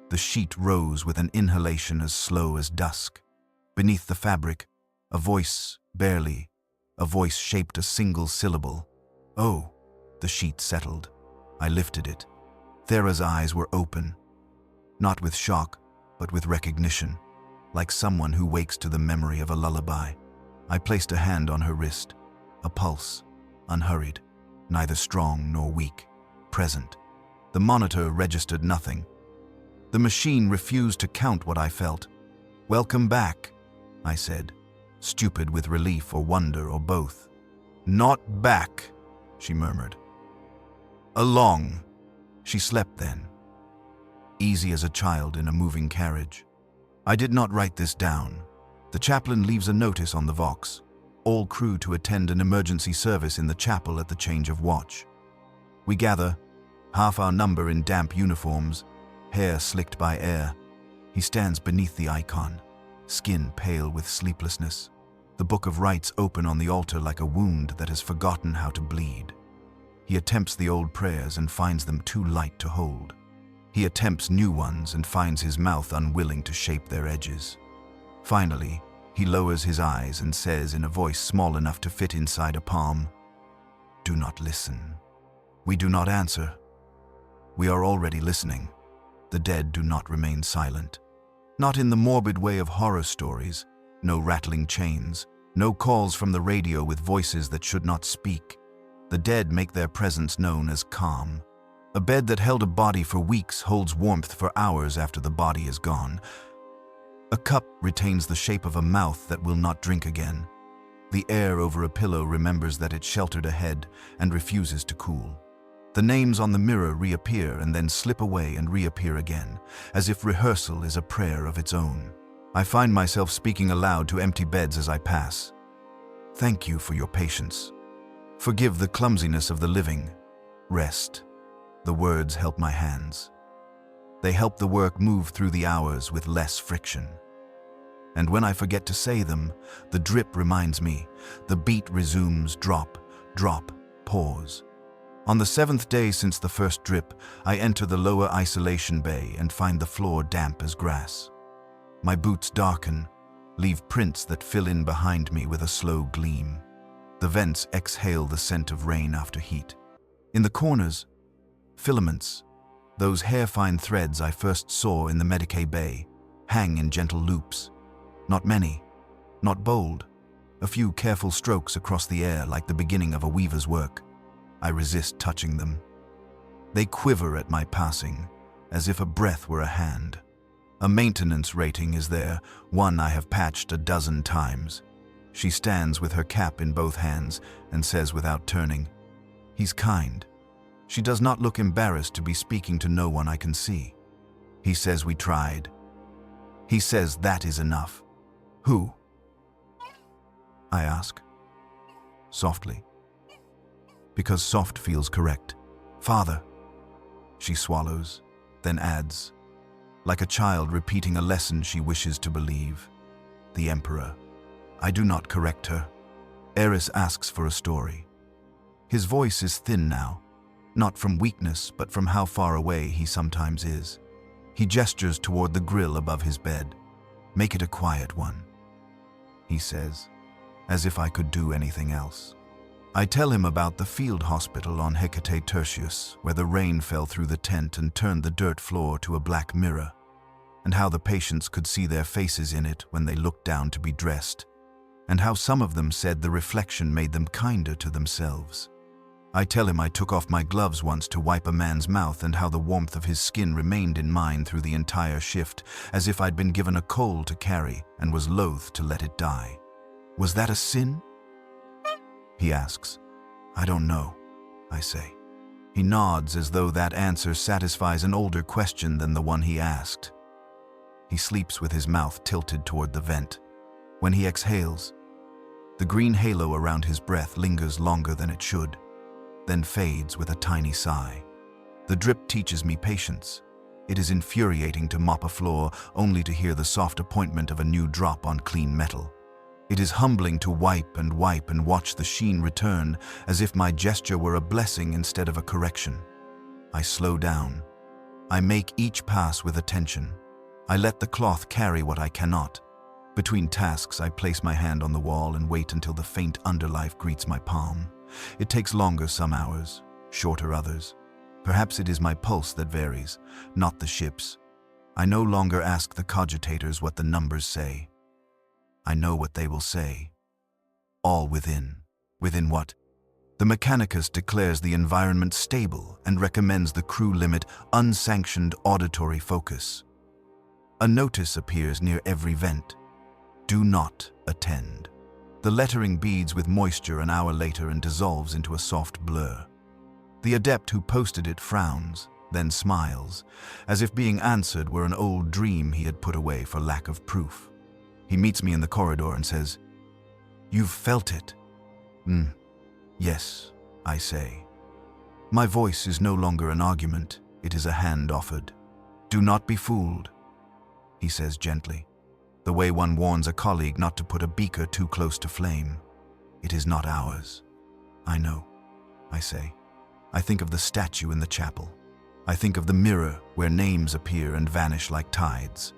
The sheet rose with an inhalation as slow as dusk. Beneath the fabric, a voice, barely, a voice shaped a single syllable. "Oh," the sheet settled. I lifted it. Thera's eyes were open, not with shock, but with recognition, like someone who wakes to the memory of a lullaby. I placed a hand on her wrist, a pulse, unhurried, neither strong nor weak, present. The monitor registered nothing. The machine refused to count what I felt. "Welcome back," I said, stupid with relief or wonder or both. "Not back," she murmured. "Along." She slept then, easy as a child in a moving carriage. I did not write this down. The chaplain leaves a notice on the Vox. All crew to attend an emergency service in the chapel at the change of watch. We gather, half our number in damp uniforms, hair slicked by air. He stands beneath the icon, skin pale with sleeplessness. The book of rites open on the altar like a wound that has forgotten how to bleed. He attempts the old prayers and finds them too light to hold. He attempts new ones and finds his mouth unwilling to shape their edges. Finally, he lowers his eyes and says in a voice small enough to fit inside a palm, "Do not listen." We do not answer. We are already listening. The dead do not remain silent. Not in the morbid way of horror stories, no rattling chains, no calls from the radio with voices that should not speak. The dead make their presence known as calm. A bed that held a body for weeks holds warmth for hours after the body is gone. A cup retains the shape of a mouth that will not drink again. The air over a pillow remembers that it sheltered a head and refuses to cool. The names on the mirror reappear and then slip away and reappear again, as if rehearsal is a prayer of its own. I find myself speaking aloud to empty beds as I pass. "Thank you for your patience. Forgive the clumsiness of the living. Rest." The words help my hands. They help the work move through the hours with less friction. And when I forget to say them, the drip reminds me. The beat resumes, drop, drop, pause. On the 7th day since the first drip, I enter the lower isolation bay and find the floor damp as grass. My boots darken, leave prints that fill in behind me with a slow gleam. The vents exhale the scent of rain after heat. In the corners, filaments, those hair-fine threads I first saw in the Medicae bay, hang in gentle loops. Not many, not bold, a few careful strokes across the air like the beginning of a weaver's work. I resist touching them. They quiver at my passing, as if a breath were a hand. A maintenance rating is there, one I have patched a dozen times. She stands with her cap in both hands and says without turning, "He's kind." She does not look embarrassed to be speaking to no one I can see. He says we tried. He says that is enough. "Who?" I ask, softly, because soft feels correct. "Father." She swallows, then adds, like a child repeating a lesson she wishes to believe. "The Emperor." I do not correct her. Eris asks for a story. His voice is thin now, not from weakness, but from how far away he sometimes is. He gestures toward the grill above his bed. "Make it a quiet one," he says, as if I could do anything else. I tell him about the field hospital on Hecate Tertius, where the rain fell through the tent and turned the dirt floor to a black mirror, and how the patients could see their faces in it when they looked down to be dressed, and how some of them said the reflection made them kinder to themselves. I tell him I took off my gloves once to wipe a man's mouth and how the warmth of his skin remained in mine through the entire shift, as if I'd been given a coal to carry and was loath to let it die. "Was that a sin?" he asks. "I don't know," I say. He nods as though that answer satisfies an older question than the one he asked. He sleeps with his mouth tilted toward the vent. When he exhales, the green halo around his breath lingers longer than it should, then fades with a tiny sigh. The drip teaches me patience. It is infuriating to mop a floor only to hear the soft appointment of a new drop on clean metal. It is humbling to wipe and watch the sheen return, as if my gesture were a blessing instead of a correction. I slow down. I make each pass with attention. I let the cloth carry what I cannot. Between tasks, I place my hand on the wall and wait until the faint underlife greets my palm. It takes longer some hours, shorter others. Perhaps it is my pulse that varies, not the ship's. I no longer ask the cogitators what the numbers say. I know what they will say. All within. Within what? The Mechanicus declares the environment stable and recommends the crew limit unsanctioned auditory focus. A notice appears near every vent. Do not attend. The lettering beads with moisture an hour later and dissolves into a soft blur. The adept who posted it frowns, then smiles, as if being answered were an old dream he had put away for lack of proof. He meets me in the corridor and says, "You've felt it." Yes, I say. My voice is no longer an argument, it is a hand offered. Do not be fooled, he says gently, the way one warns a colleague not to put a beaker too close to flame. It is not ours. I know, I say. I think of the statue in the chapel. I think of the mirror where names appear and vanish like tides.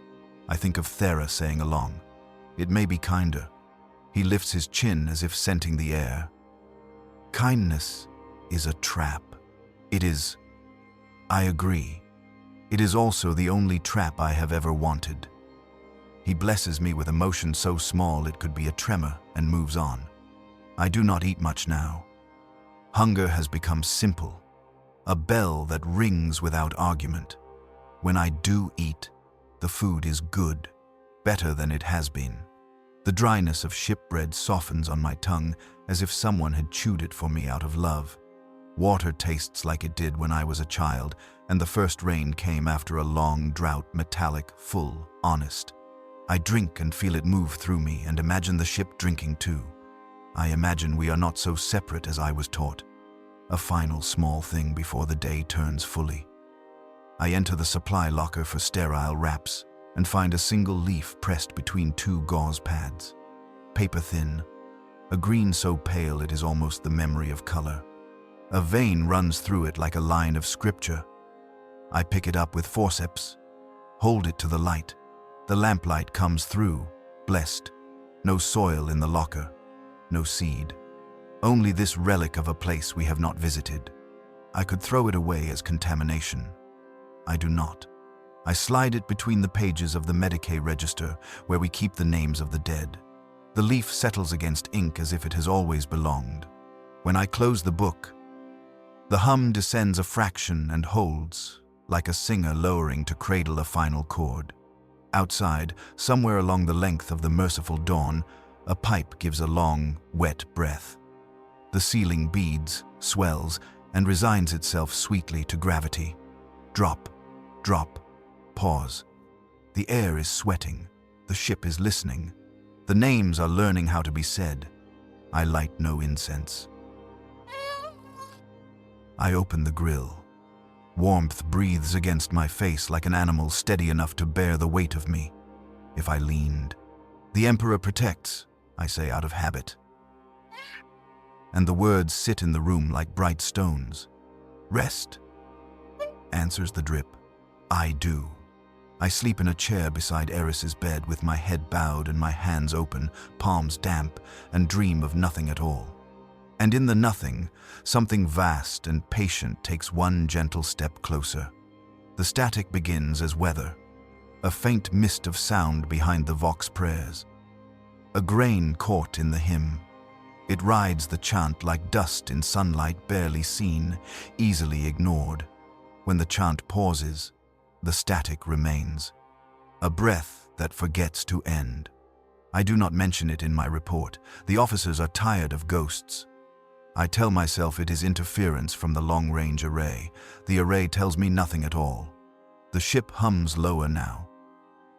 I think of Thera saying along, "It may be kinder." He lifts his chin as if scenting the air. Kindness is a trap. It is. I agree. It is also the only trap I have ever wanted. He blesses me with emotion so small it could be a tremor and moves on. I do not eat much now. Hunger has become simple, a bell that rings without argument. When I do eat, the food is good, better than it has been. The dryness of shipbread softens on my tongue as if someone had chewed it for me out of love. Water tastes like it did when I was a child, and the first rain came after a long drought, metallic, full, honest. I drink and feel it move through me and imagine the ship drinking too. I imagine we are not so separate as I was taught. A final small thing before the day turns fully. I enter the supply locker for sterile wraps and find a single leaf pressed between two gauze pads. Paper thin, a green so pale it is almost the memory of color. A vein runs through it like a line of scripture. I pick it up with forceps, hold it to the light. The lamplight comes through, blessed. No soil in the locker, no seed. Only this relic of a place we have not visited. I could throw it away as contamination. I do not. I slide it between the pages of the Medicaid register where we keep the names of the dead. The leaf settles against ink as if it has always belonged. When I close the book, the hum descends a fraction and holds, like a singer lowering to cradle a final chord. Outside, somewhere along the length of the merciful dawn, a pipe gives a long, wet breath. The ceiling beads, swells, and resigns itself sweetly to gravity. Drop, drop, pause. The air is sweating. The ship is listening. The names are learning how to be said. I light no incense. I open the grill. Warmth breathes against my face like an animal steady enough to bear the weight of me. If I leaned. The Emperor protects, I say out of habit. And the words sit in the room like bright stones. Rest, answers the drip. I do. I sleep in a chair beside Eris's bed with my head bowed and my hands open, palms damp, and dream of nothing at all. And in the nothing, something vast and patient takes one gentle step closer. The static begins as weather, a faint mist of sound behind the vox prayers. A grain caught in the hymn. It rides the chant like dust in sunlight barely seen, easily ignored. When the chant pauses, the static remains. A breath that forgets to end. I do not mention it in my report. The officers are tired of ghosts. I tell myself it is interference from the long-range array. The array tells me nothing at all. The ship hums lower now,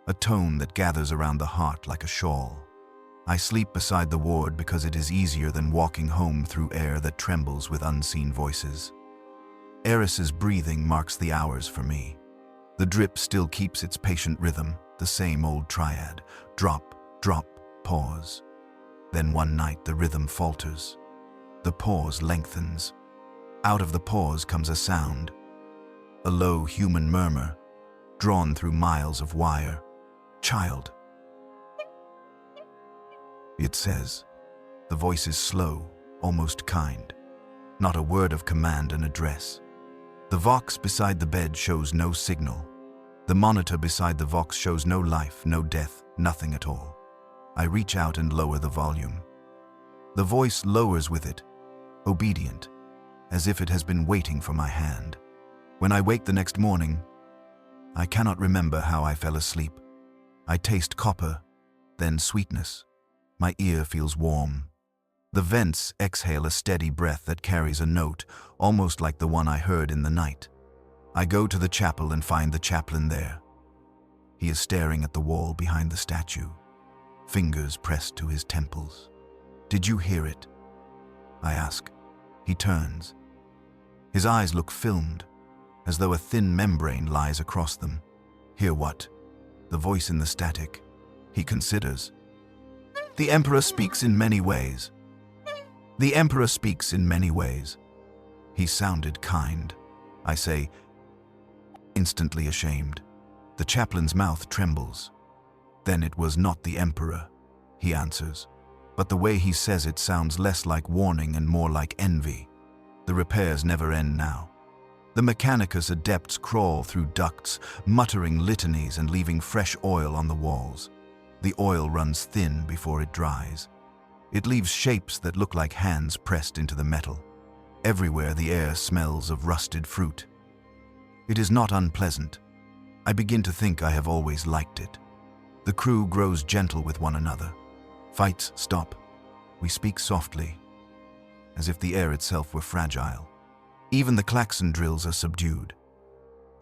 a tone that gathers around the heart like a shawl. I sleep beside the ward because it is easier than walking home through air that trembles with unseen voices. Eris's breathing marks the hours for me. The drip still keeps its patient rhythm, the same old triad. Drop, drop, pause. Then one night the rhythm falters. The pause lengthens. Out of the pause comes a sound. A low human murmur, drawn through miles of wire. Child. It says. The voice is slow, almost kind. Not a word of command and address. The vox beside the bed shows no signal. The monitor beside the Vox shows no life, no death, nothing at all. I reach out and lower the volume. The voice lowers with it, obedient, as if it has been waiting for my hand. When I wake the next morning, I cannot remember how I fell asleep. I taste copper, then sweetness. My ear feels warm. The vents exhale a steady breath that carries a note, almost like the one I heard in the night. I go to the chapel and find the chaplain there. He is staring at the wall behind the statue, fingers pressed to his temples. "Did you hear it?" I ask. He turns. His eyes look filmed, as though a thin membrane lies across them. "Hear what?" The voice in the static. He considers. "The Emperor speaks in many ways. The Emperor speaks in many ways." He sounded kind. I say, instantly ashamed. The chaplain's mouth trembles. "Then it was not the Emperor," he answers. But the way he says it sounds less like warning and more like envy. The repairs never end now. The Mechanicus adepts crawl through ducts, muttering litanies and leaving fresh oil on the walls. The oil runs thin before it dries. It leaves shapes that look like hands pressed into the metal. Everywhere the air smells of rusted fruit. It is not unpleasant. I begin to think I have always liked it. The crew grows gentle with one another. Fights stop. We speak softly, as if the air itself were fragile. Even the klaxon drills are subdued.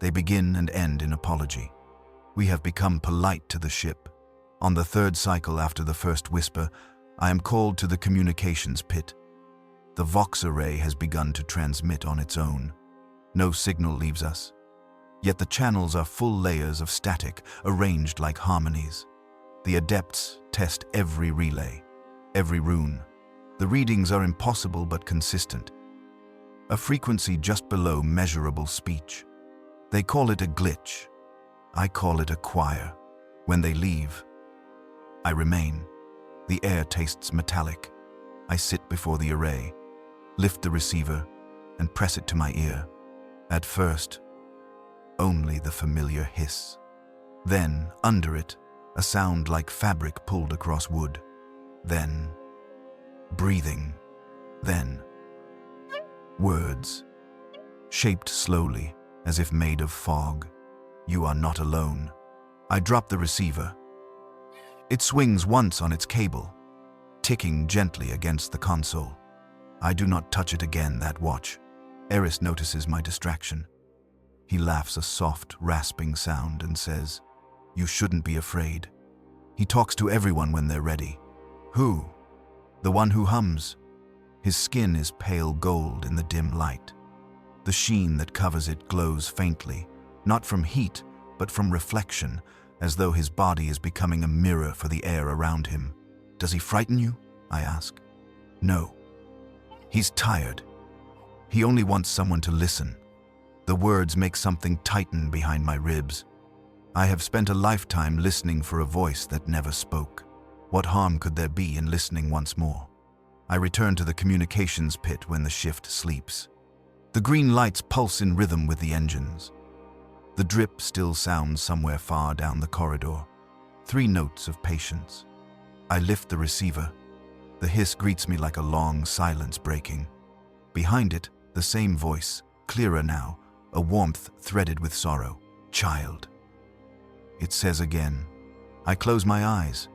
They begin and end in apology. We have become polite to the ship. On the third cycle after the first whisper, I am called to the communications pit. The Vox array has begun to transmit on its own. No signal leaves us. Yet the channels are full layers of static, arranged like harmonies. The adepts test every relay, every rune. The readings are impossible but consistent. A frequency just below measurable speech. They call it a glitch. I call it a choir. When they leave, I remain. The air tastes metallic. I sit before the array, lift the receiver, and press it to my ear. At first, only the familiar hiss. Then, under it, a sound like fabric pulled across wood. Then, breathing. Then, words, shaped slowly, as if made of fog. "You are not alone." I drop the receiver. It swings once on its cable, ticking gently against the console. I do not touch it again that watch. Eris notices my distraction. He laughs a soft, rasping sound and says, "You shouldn't be afraid." He talks to everyone when they're ready. "Who?" "The one who hums." His skin is pale gold in the dim light. The sheen that covers it glows faintly, not from heat, but from reflection, as though his body is becoming a mirror for the air around him. "Does he frighten you?" I ask. "No. He's tired. He only wants someone to listen." The words make something tighten behind my ribs. I have spent a lifetime listening for a voice that never spoke. What harm could there be in listening once more? I return to the communications pit when the shift sleeps. The green lights pulse in rhythm with the engines. The drip still sounds somewhere far down the corridor. 3 notes of patience. I lift the receiver. The hiss greets me like a long silence breaking. Behind it, the same voice, clearer now, a warmth threaded with sorrow. "Child." It says again. I close my eyes.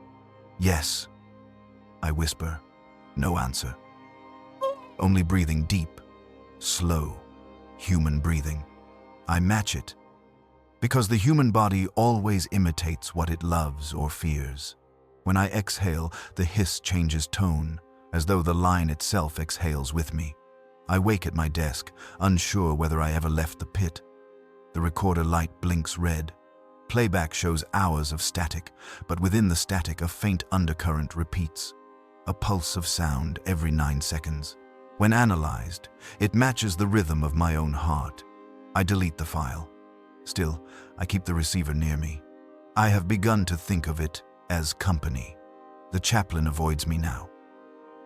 "Yes." I whisper. No answer. Only breathing deep, slow, human breathing. I match it, because the human body always imitates what it loves or fears. When I exhale, the hiss changes tone, as though the line itself exhales with me. I wake at my desk, unsure whether I ever left the pit. The recorder light blinks red. Playback shows hours of static, but within the static a faint undercurrent repeats. A pulse of sound every 9 seconds. When analyzed, it matches the rhythm of my own heart. I delete the file. Still, I keep the receiver near me. I have begun to think of it as company. The chaplain avoids me now.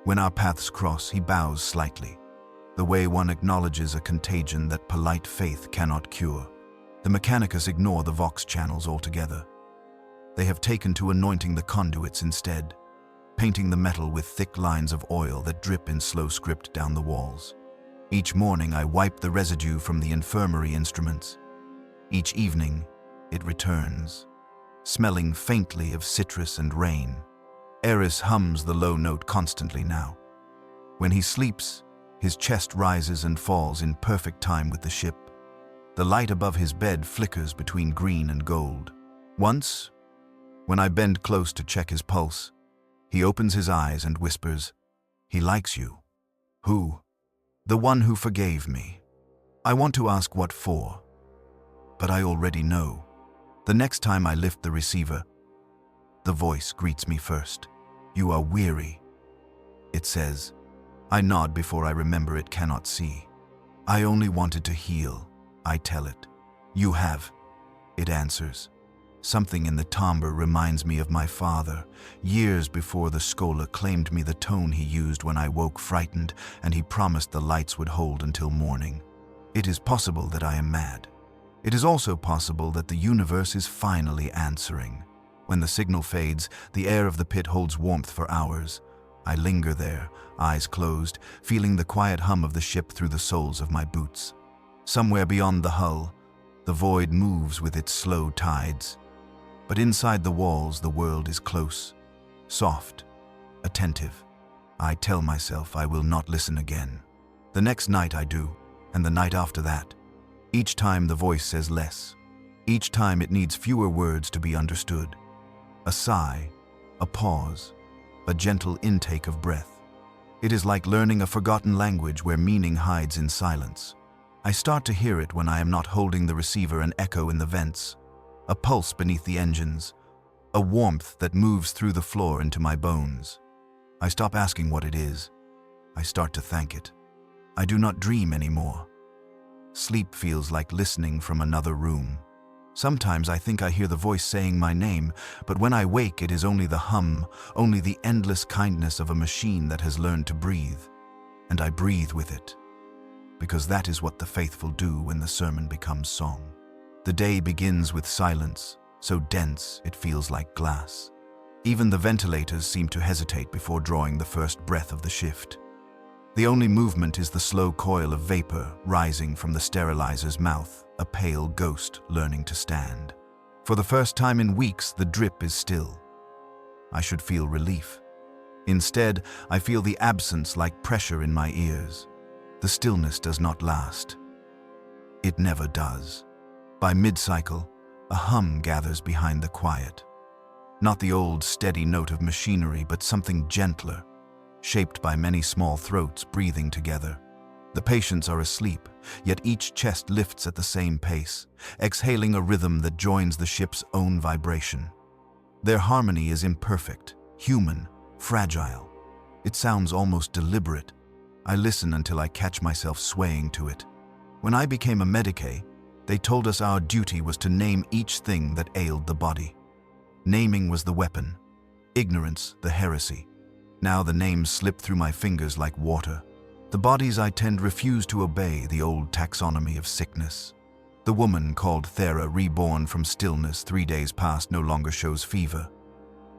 When our paths cross, he bows slightly, the way one acknowledges a contagion that polite faith cannot cure. The mechanicus ignore the vox channels altogether. They have taken to anointing the conduits instead, painting the metal with thick lines of oil that drip in slow script down the walls. Each morning I wipe the residue from the infirmary instruments. Each evening it returns, smelling faintly of citrus and rain. Eris hums the low note constantly now. When he sleeps, his chest rises and falls in perfect time with the ship. The light above his bed flickers between green and gold. Once, when I bend close to check his pulse, he opens his eyes and whispers, "He likes you." Who? The one who forgave me. I want to ask what for, but I already know. The next time I lift the receiver, the voice greets me first. "You are weary," it says. I nod before I remember it cannot see. "I only wanted to heal," I tell it. "You have," it answers. Something in the timbre reminds me of my father. Years before the scholar claimed me the tone he used when I woke frightened, and he promised the lights would hold until morning. It is possible that I am mad. It is also possible that the universe is finally answering. When the signal fades, the air of the pit holds warmth for hours. I linger there, eyes closed, feeling the quiet hum of the ship through the soles of my boots. Somewhere beyond the hull, the void moves with its slow tides. But inside the walls, the world is close, soft, attentive. I tell myself I will not listen again. The next night I do, and the night after that. Each time the voice says less. Each time it needs fewer words to be understood. A sigh, a pause, a gentle intake of breath. It is like learning a forgotten language where meaning hides in silence. I start to hear it when I am not holding the receiver, an echo in the vents, a pulse beneath the engines, a warmth that moves through the floor into my bones. I stop asking what it is. I start to thank it. I do not dream anymore. Sleep feels like listening from another room. Sometimes I think I hear the voice saying my name, but when I wake it is only the hum, only the endless kindness of a machine that has learned to breathe. And I breathe with it, because that is what the faithful do when the sermon becomes song. The day begins with silence, so dense it feels like glass. Even the ventilators seem to hesitate before drawing the first breath of the shift. The only movement is the slow coil of vapor rising from the sterilizer's mouth, a pale ghost learning to stand. For the first time in weeks, the drip is still. I should feel relief. Instead, I feel the absence like pressure in my ears. The stillness does not last. It never does. By mid-cycle, a hum gathers behind the quiet. Not the old steady note of machinery, but something gentler, shaped by many small throats breathing together. The patients are asleep, yet each chest lifts at the same pace, exhaling a rhythm that joins the ship's own vibration. Their harmony is imperfect, human, fragile. It sounds almost deliberate. I listen until I catch myself swaying to it. When I became a medicae, they told us our duty was to name each thing that ailed the body. Naming was the weapon, ignorance the heresy. Now the names slip through my fingers like water. The bodies I tend refuse to obey the old taxonomy of sickness. The woman called Thera, reborn from stillness 3 days past, no longer shows fever.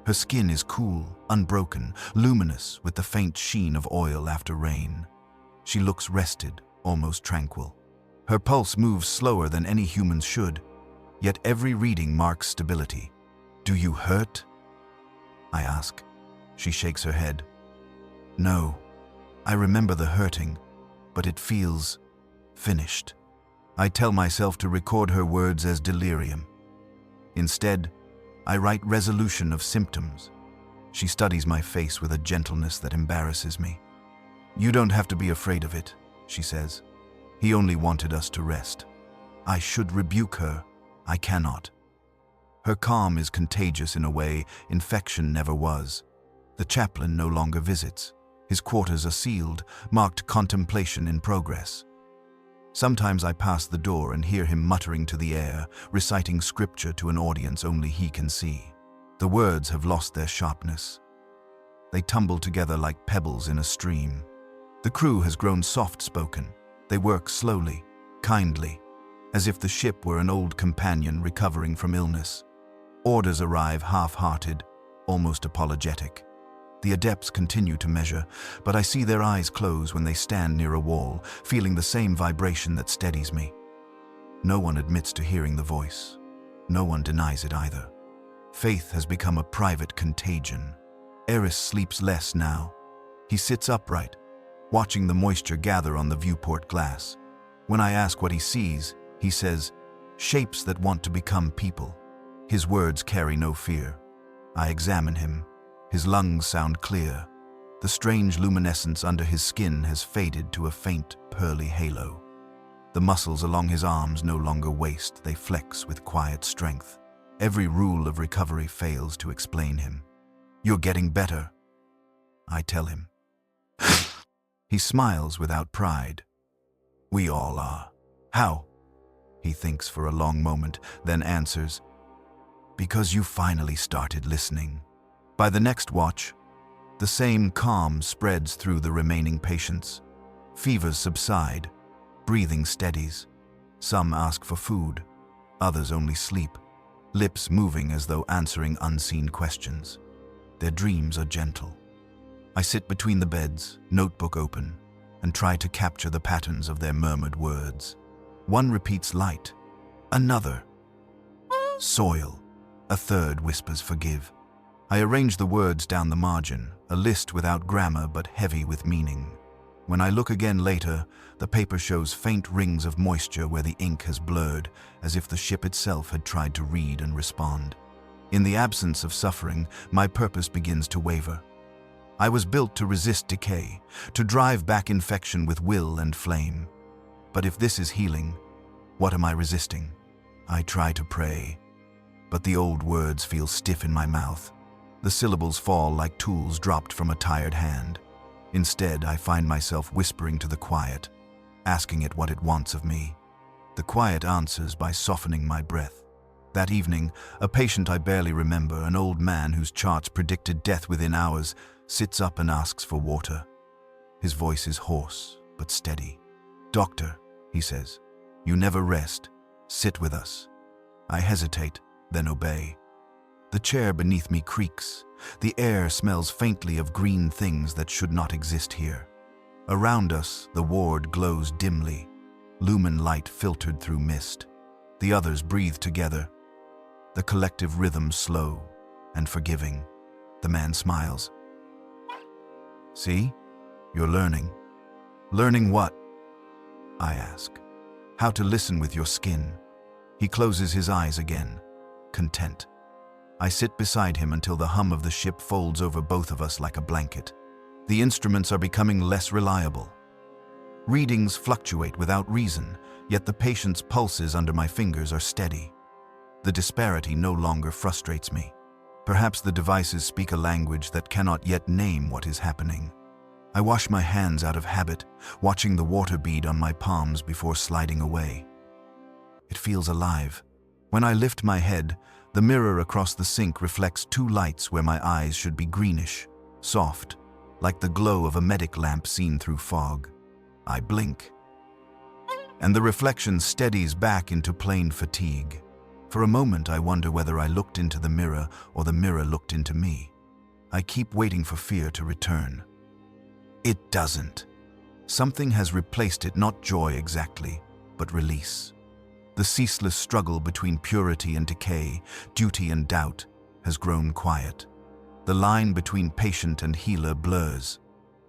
Her skin is cool, unbroken, luminous with the faint sheen of oil after rain. She looks rested, almost tranquil. Her pulse moves slower than any human should, yet every reading marks stability. "Do you hurt?" I ask. She shakes her head. "No. I remember the hurting, but it feels finished." I tell myself to record her words as delirium. Instead, I write resolution of symptoms. She studies my face with a gentleness that embarrasses me. "You don't have to be afraid of it," she says. "He only wanted us to rest." I should rebuke her. I cannot. Her calm is contagious in a way infection never was. The chaplain no longer visits. His quarters are sealed, marked contemplation in progress. Sometimes I pass the door and hear him muttering to the air, reciting scripture to an audience only he can see. The words have lost their sharpness. They tumble together like pebbles in a stream. The crew has grown soft-spoken. They work slowly, kindly. as if the ship were an old companion recovering from illness. Orders arrive half-hearted, almost apologetic. The adepts continue to measure, but I see their eyes close when they stand near a wall, feeling the same vibration that steadies me. No one admits to hearing the voice. No one denies it either. Faith has become a private contagion. Eris sleeps less now. He sits upright, watching the moisture gather on the viewport glass. When I ask what he sees, he says, "Shapes that want to become people." His words carry no fear. I examine him. His lungs sound clear. The strange luminescence under his skin has faded to a faint, pearly halo. The muscles along his arms no longer waste, they flex with quiet strength. Every rule of recovery fails to explain him. "You're getting better," I tell him. He smiles without pride. "We all are." "How?" He thinks for a long moment, then answers, "Because you finally started listening." By the next watch, the same calm spreads through the remaining patients. Fevers subside, breathing steadies. Some ask for food, others only sleep, lips moving as though answering unseen questions. Their dreams are gentle. I sit between the beds, notebook open, and try to capture the patterns of their murmured words. One repeats light, another, soil, a third whispers forgive. I arrange the words down the margin, a list without grammar but heavy with meaning. When I look again later, the paper shows faint rings of moisture where the ink has blurred, as if the ship itself had tried to read and respond. In the absence of suffering, my purpose begins to waver. I was built to resist decay, to drive back infection with will and flame. But if this is healing, what am I resisting? I try to pray, but the old words feel stiff in my mouth. The syllables fall like tools dropped from a tired hand. Instead, I find myself whispering to the quiet, asking it what it wants of me. The quiet answers by softening my breath. That evening, a patient I barely remember, an old man whose charts predicted death within hours, sits up and asks for water. His voice is hoarse, but steady. "Doctor," he says, "you never rest. Sit with us." I hesitate, then obey. The chair beneath me creaks. The air smells faintly of green things that should not exist here. Around us, the ward glows dimly, lumen light filtered through mist. The others breathe together, the collective rhythm slow and forgiving. The man smiles. "See? You're learning." "Learning what?" I ask. "How to listen with your skin." He closes his eyes again, content. I sit beside him until the hum of the ship folds over both of us like a blanket. The instruments are becoming less reliable. Readings fluctuate without reason, yet the patient's pulses under my fingers are steady. The disparity no longer frustrates me. Perhaps the devices speak a language that cannot yet name what is happening. I wash my hands out of habit, watching the water bead on my palms before sliding away. It feels alive. When I lift my head, the mirror across the sink reflects two lights where my eyes should be greenish, soft, like the glow of a medic lamp seen through fog. I blink, and the reflection steadies back into plain fatigue. For a moment, I wonder whether I looked into the mirror or the mirror looked into me. I keep waiting for fear to return. It doesn't. Something has replaced it, not joy exactly, but release. The ceaseless struggle between purity and decay, duty and doubt, has grown quiet. The line between patient and healer blurs.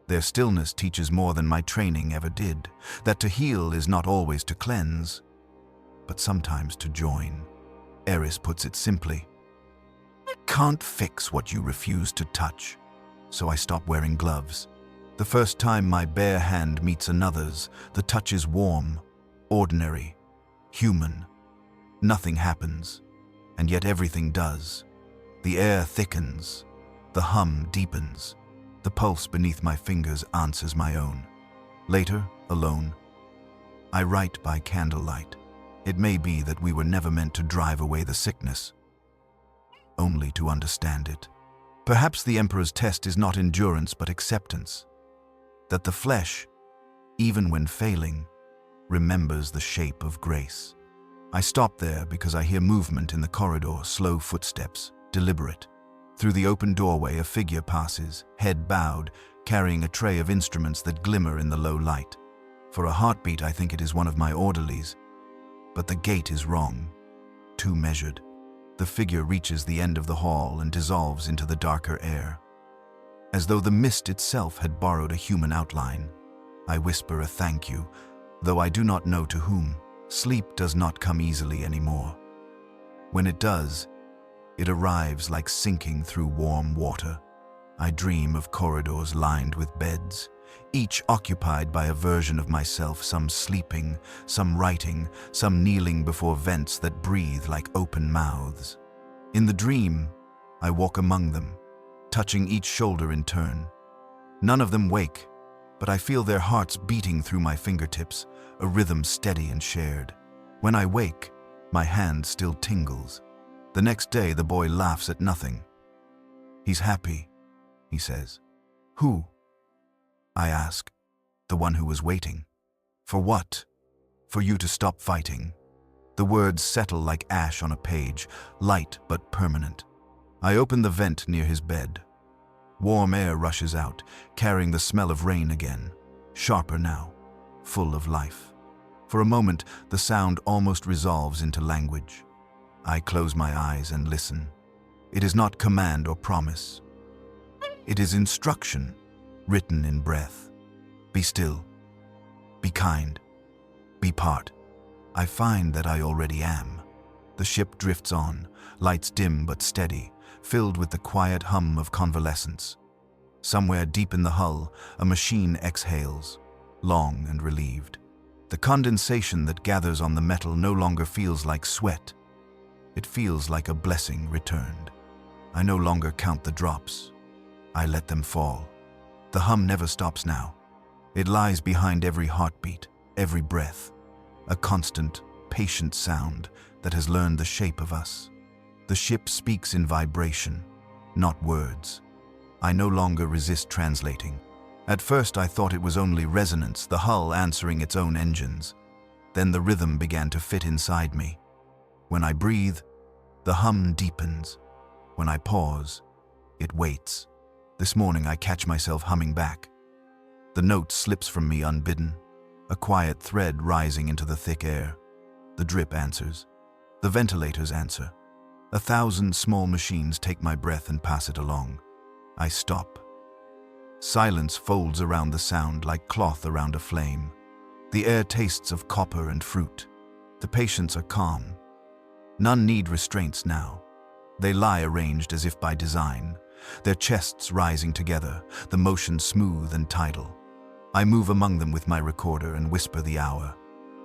Their stillness teaches more than my training ever did, that to heal is not always to cleanse, but sometimes to join. Eris puts it simply. Can't fix what you refuse to touch, so I stop wearing gloves. The first time my bare hand meets another's, the touch is warm, ordinary, human. Nothing happens, and yet everything does. The air thickens, the hum deepens. The pulse beneath my fingers answers my own. Later, alone, I write by candlelight. It may be that we were never meant to drive away the sickness, only to understand it. Perhaps the Emperor's test is not endurance but acceptance. That the flesh, even when failing, remembers the shape of grace. I stop there because I hear movement in the corridor, slow footsteps, deliberate. Through the open doorway, a figure passes, head bowed, carrying a tray of instruments that glimmer in the low light. For a heartbeat, I think it is one of my orderlies. But the gait is wrong, too measured. The figure reaches the end of the hall and dissolves into the darker air. As though the mist itself had borrowed a human outline. I whisper a thank you, though I do not know to whom. Sleep does not come easily anymore. When it does, it arrives like sinking through warm water. I dream of corridors lined with beds, each occupied by a version of myself, some sleeping, some writing, some kneeling before vents that breathe like open mouths. In the dream, I walk among them, touching each shoulder in turn. None of them wake, but I feel their hearts beating through my fingertips, a rhythm steady and shared. When I wake, my hand still tingles. The next day, the boy laughs at nothing. He's happy, he says. Who? I ask. The one who was waiting. For what? For you to stop fighting. The words settle like ash on a page, light but permanent. I open the vent near his bed. Warm air rushes out, carrying the smell of rain again, sharper now, full of life. For a moment, the sound almost resolves into language. I close my eyes and listen. It is not command or promise. It is instruction, written in breath. Be still. Be kind. Be part. I find that I already am. The ship drifts on, lights dim but steady, filled with the quiet hum of convalescence. Somewhere deep in the hull, a machine exhales, long and relieved. The condensation that gathers on the metal no longer feels like sweat. It feels like a blessing returned. I no longer count the drops. I let them fall. The hum never stops now. It lies behind every heartbeat, every breath. A constant, patient sound that has learned the shape of us. The ship speaks in vibration, not words. I no longer resist translating. At first I thought it was only resonance, the hull answering its own engines. Then the rhythm began to fit inside me. When I breathe, the hum deepens. When I pause, it waits. This morning I catch myself humming back. The note slips from me unbidden, a quiet thread rising into the thick air. The drip answers. The ventilators answer. 1,000 small machines take my breath and pass it along. I stop. Silence folds around the sound like cloth around a flame. The air tastes of copper and fruit. The patients are calm. None need restraints now. They lie arranged as if by design, their chests rising together, the motion smooth and tidal. I move among them with my recorder and whisper the hour.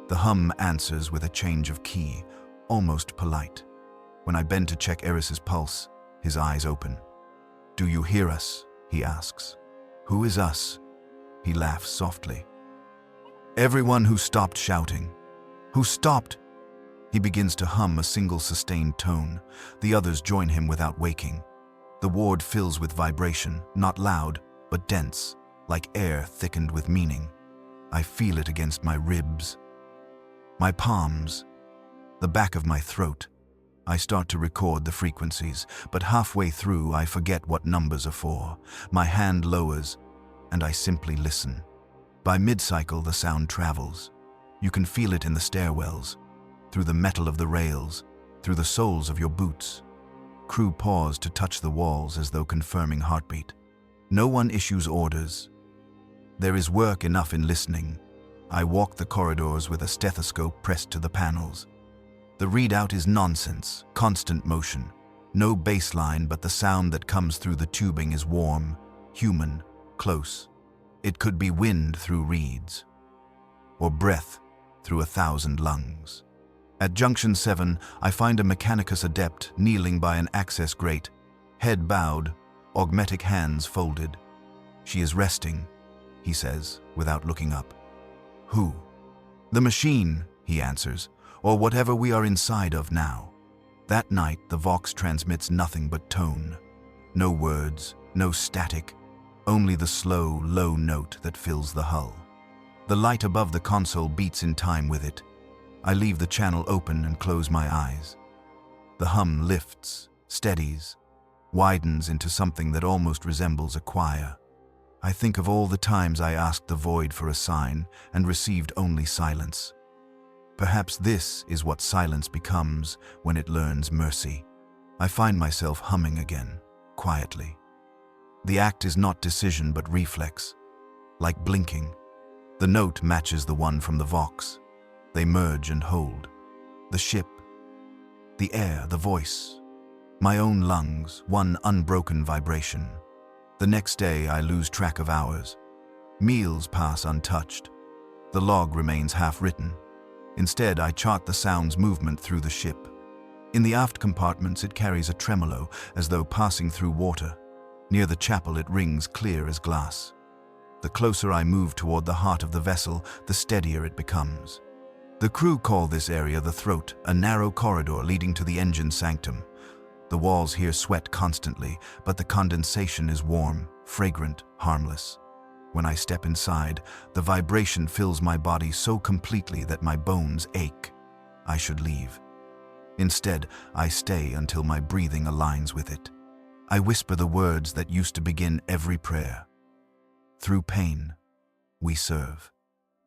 The hum answers with a change of key, almost polite. When I bend to check Eris's pulse, his eyes open. "Do you hear us?" he asks. "Who is us?" He laughs softly. "Everyone who stopped shouting. Who stopped?" He begins to hum a single sustained tone. The others join him without waking. The ward fills with vibration, not loud, but dense, like air thickened with meaning. I feel it against my ribs, my palms, the back of my throat. I start to record the frequencies, but halfway through I forget what numbers are for. My hand lowers, and I simply listen. By mid-cycle, the sound travels. You can feel it in the stairwells, through the metal of the rails, through the soles of your boots. Crew pause to touch the walls as though confirming heartbeat. No one issues orders. There is work enough in listening. I walk the corridors with a stethoscope pressed to the panels. The readout is nonsense, constant motion. No baseline, but the sound that comes through the tubing is warm, human, close. It could be wind through reeds, or breath through 1,000 lungs. At Junction 7, I find a Mechanicus adept kneeling by an access grate, head bowed, augmetic hands folded. "She is resting," he says, without looking up. "Who?" "The machine," he answers, "or whatever we are inside of now." That night, the Vox transmits nothing but tone. No words, no static, only the slow, low note that fills the hull. The light above the console beats in time with it. I leave the channel open and close my eyes. The hum lifts, steadies, widens into something that almost resembles a choir. I think of all the times I asked the void for a sign and received only silence. Perhaps this is what silence becomes when it learns mercy. I find myself humming again, quietly. The act is not decision but reflex, like blinking. The note matches the one from the vox. They merge and hold. The ship, the air, the voice, my own lungs, one unbroken vibration. The next day I lose track of hours. Meals pass untouched. The log remains half-written. Instead, I chart the sound's movement through the ship. In the aft compartments, it carries a tremolo, as though passing through water. Near the chapel, it rings clear as glass. The closer I move toward the heart of the vessel, the steadier it becomes. The crew call this area the throat, a narrow corridor leading to the engine sanctum. The walls here sweat constantly, but the condensation is warm, fragrant, harmless. When I step inside, the vibration fills my body so completely that my bones ache. I should leave. Instead, I stay until my breathing aligns with it. I whisper the words that used to begin every prayer. Through pain, we serve.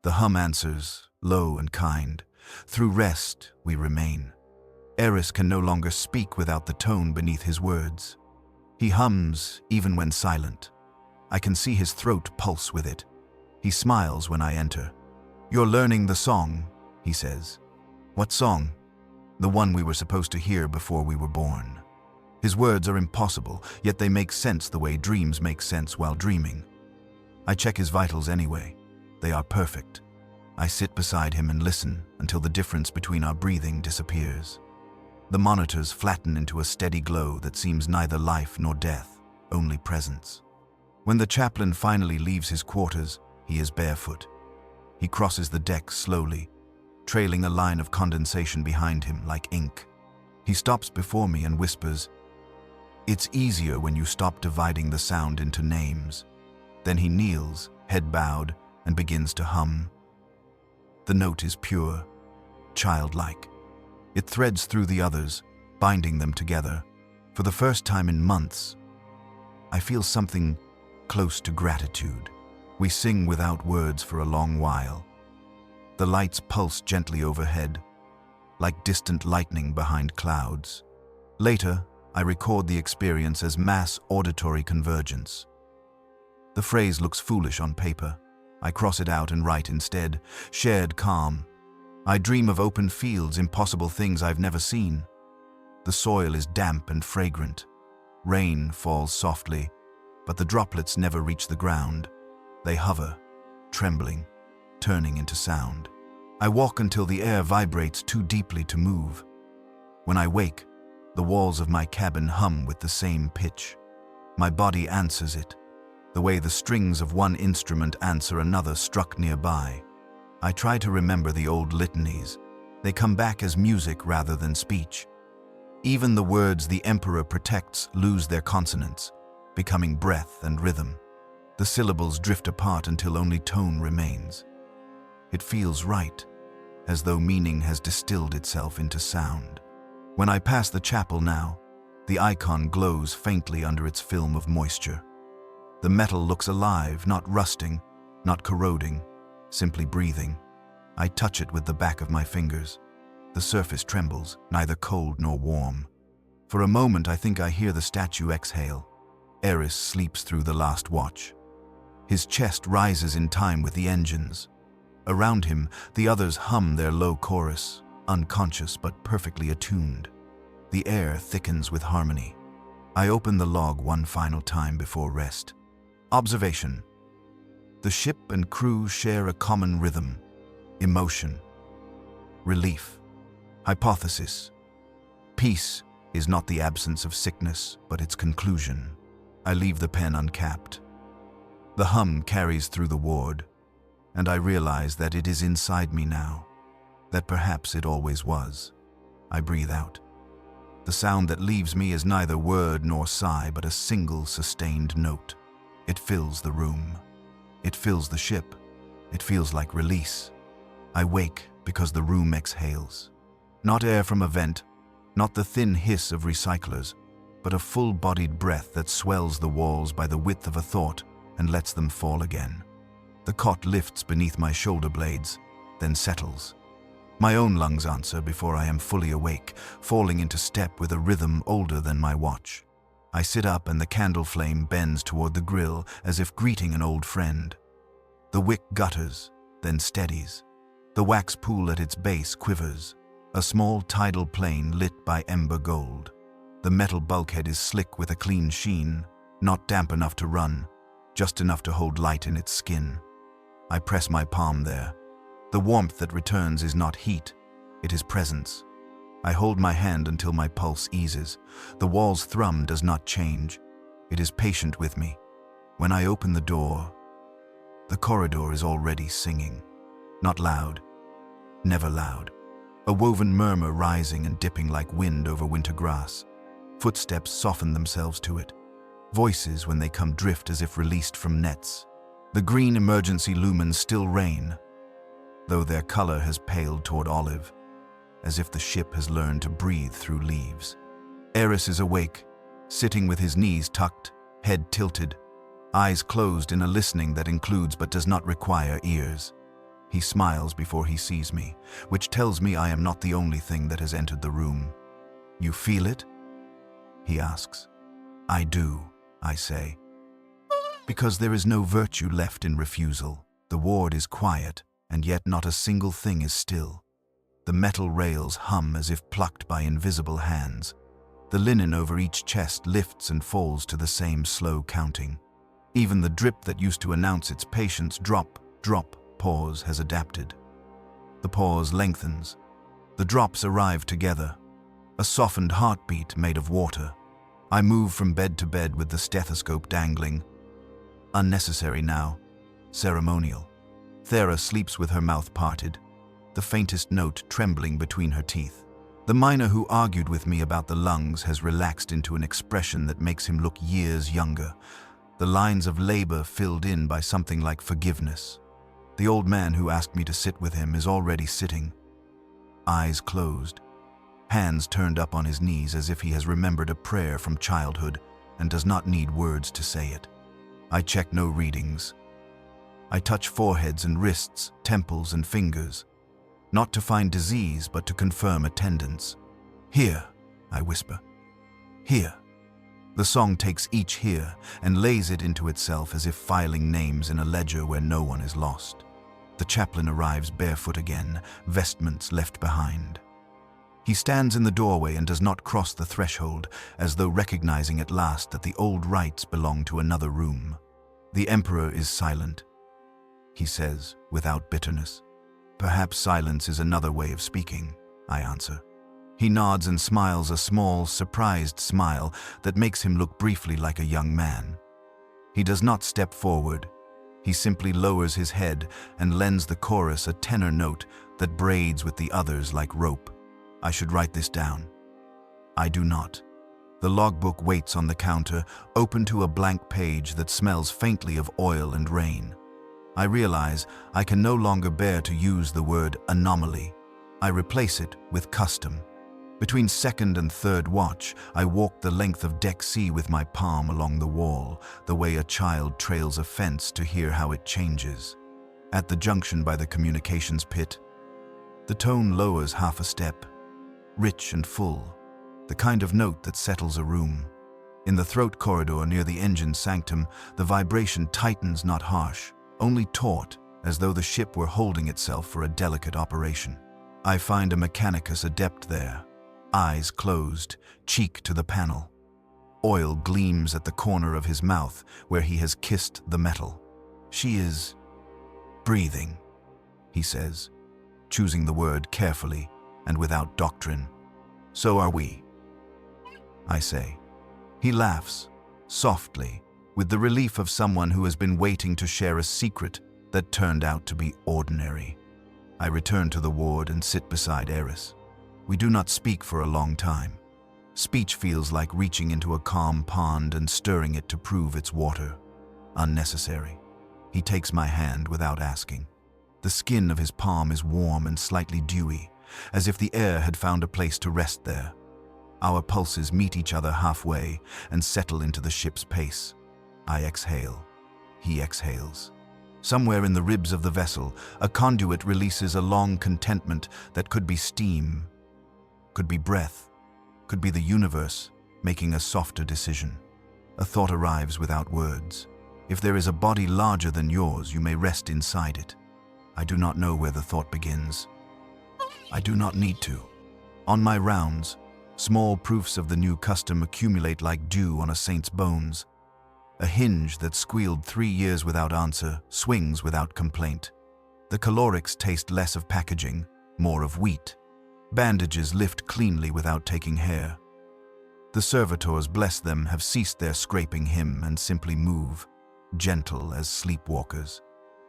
The hum answers, low and kind. Through rest, we remain. Eris can no longer speak without the tone beneath his words. He hums even when silent. I can see his throat pulse with it. He smiles when I enter. "You're learning the song," he says. "What song?" "The one we were supposed to hear before we were born." His words are impossible, yet they make sense the way dreams make sense while dreaming. I check his vitals anyway. They are perfect. I sit beside him and listen until the difference between our breathing disappears. The monitors flatten into a steady glow that seems neither life nor death, only presence. When the chaplain finally leaves his quarters, he is barefoot. He crosses the deck slowly, trailing a line of condensation behind him like ink. He stops before me and whispers, "It's easier when you stop dividing the sound into names." Then he kneels, head bowed, and begins to hum. The note is pure, childlike. It threads through the others, binding them together. For the first time in months, I feel something close to gratitude. We sing without words for a long while. The lights pulse gently overhead, like distant lightning behind clouds. Later, I record the experience as mass auditory convergence. The phrase looks foolish on paper. I cross it out and write instead, shared calm. I dream of open fields, impossible things I've never seen. The soil is damp and fragrant. Rain falls softly, but the droplets never reach the ground. They hover, trembling, turning into sound. I walk until the air vibrates too deeply to move. When I wake, the walls of my cabin hum with the same pitch. My body answers it, the way the strings of one instrument answer another struck nearby. I try to remember the old litanies. They come back as music rather than speech. Even the words the Emperor protects lose their consonants, becoming breath and rhythm. The syllables drift apart until only tone remains. It feels right, as though meaning has distilled itself into sound. When I pass the chapel now, the icon glows faintly under its film of moisture. The metal looks alive, not rusting, not corroding, simply breathing. I touch it with the back of my fingers. The surface trembles, neither cold nor warm. For a moment I think I hear the statue exhale. Eris sleeps through the last watch. His chest rises in time with the engines. Around him, the others hum their low chorus, unconscious but perfectly attuned. The air thickens with harmony. I open the log one final time before rest. Observation. The ship and crew share a common rhythm, emotion, relief. Hypothesis. Peace is not the absence of sickness, but its conclusion. I leave the pen uncapped. The hum carries through the ward, and I realize that it is inside me now, that perhaps it always was. I breathe out. The sound that leaves me is neither word nor sigh, but a single sustained note. It fills the room. It fills the ship. It feels like release. I wake because the room exhales. Not air from a vent, not the thin hiss of recyclers, but a full-bodied breath that swells the walls by the width of a thought and lets them fall again. The cot lifts beneath my shoulder blades, then settles. My own lungs answer before I am fully awake, falling into step with a rhythm older than my watch. I sit up and the candle flame bends toward the grill as if greeting an old friend. The wick gutters, then steadies. The wax pool at its base quivers, a small tidal plane lit by ember gold. The metal bulkhead is slick with a clean sheen, not damp enough to run, just enough to hold light in its skin. I press my palm there. The warmth that returns is not heat, it is presence. I hold my hand until my pulse eases. The wall's thrum does not change. It is patient with me. When I open the door, the corridor is already singing. Not loud, never loud. A woven murmur rising and dipping like wind over winter grass. Footsteps soften themselves to it. Voices, when they come, drift as if released from nets. The green emergency lumens still reign, though their color has paled toward olive, as if the ship has learned to breathe through leaves. Eris is awake, sitting with his knees tucked, head tilted, eyes closed in a listening that includes but does not require ears. He smiles before he sees me, which tells me I am not the only thing that has entered the room. "You feel it?" he asks. "I do," I say. Because there is no virtue left in refusal. The ward is quiet, and yet not a single thing is still. The metal rails hum as if plucked by invisible hands. The linen over each chest lifts and falls to the same slow counting. Even the drip that used to announce its patience, drop, drop, pause, has adapted. The pause lengthens. The drops arrive together, a softened heartbeat made of water. I move from bed to bed with the stethoscope dangling. Unnecessary now, ceremonial. Thera sleeps with her mouth parted, the faintest note trembling between her teeth. The miner who argued with me about the lungs has relaxed into an expression that makes him look years younger, the lines of labor filled in by something like forgiveness. The old man who asked me to sit with him is already sitting, eyes closed, hands turned up on his knees as if he has remembered a prayer from childhood and does not need words to say it. I check no readings. I touch foreheads and wrists, temples and fingers, not to find disease but to confirm attendance. "Here," I whisper. "Here." The song takes each here and lays it into itself as if filing names in a ledger where no one is lost. The chaplain arrives barefoot again, vestments left behind. He stands in the doorway and does not cross the threshold, as though recognizing at last that the old rites belong to another room. "The Emperor is silent," he says, without bitterness. "Perhaps silence is another way of speaking," I answer. He nods and smiles, a small, surprised smile that makes him look briefly like a young man. He does not step forward. He simply lowers his head and lends the chorus a tenor note that braids with the others like rope. I should write this down. I do not. The logbook waits on the counter, open to a blank page that smells faintly of oil and rain. I realize I can no longer bear to use the word anomaly. I replace it with custom. Between second and third watch, I walk the length of deck C with my palm along the wall, the way a child trails a fence to hear how it changes. At the junction by the communications pit, the tone lowers half a step, rich and full, the kind of note that settles a room. In the throat corridor near the engine sanctum, the vibration tightens, not harsh, only taut, as though the ship were holding itself for a delicate operation. I find a mechanicus adept there, eyes closed, cheek to the panel. Oil gleams at the corner of his mouth where he has kissed the metal. "She is breathing," he says, choosing the word carefully and without doctrine. "So are we," I say. He laughs, softly, with the relief of someone who has been waiting to share a secret that turned out to be ordinary. I return to the ward and sit beside Eris. We do not speak for a long time. Speech feels like reaching into a calm pond and stirring it to prove its water. Unnecessary. He takes my hand without asking. The The skin of his palm is warm and slightly dewy, as if the air had found a place to rest there. Our pulses meet each other halfway and settle into the ship's pace. I exhale. He exhales. Somewhere in the ribs of the vessel, a conduit releases a long contentment that could be steam, could be breath, could be the universe making a softer decision. A thought arrives without words. If there is a body larger than yours, you may rest inside it. I do not know where the thought begins. I do not need to. On my rounds, small proofs of the new custom accumulate like dew on a saint's bones. A hinge that squealed 3 years without answer swings without complaint. The calorics taste less of packaging, more of wheat. Bandages lift cleanly without taking hair. The servitors, bless them, have ceased their scraping hymn and simply move, gentle as sleepwalkers.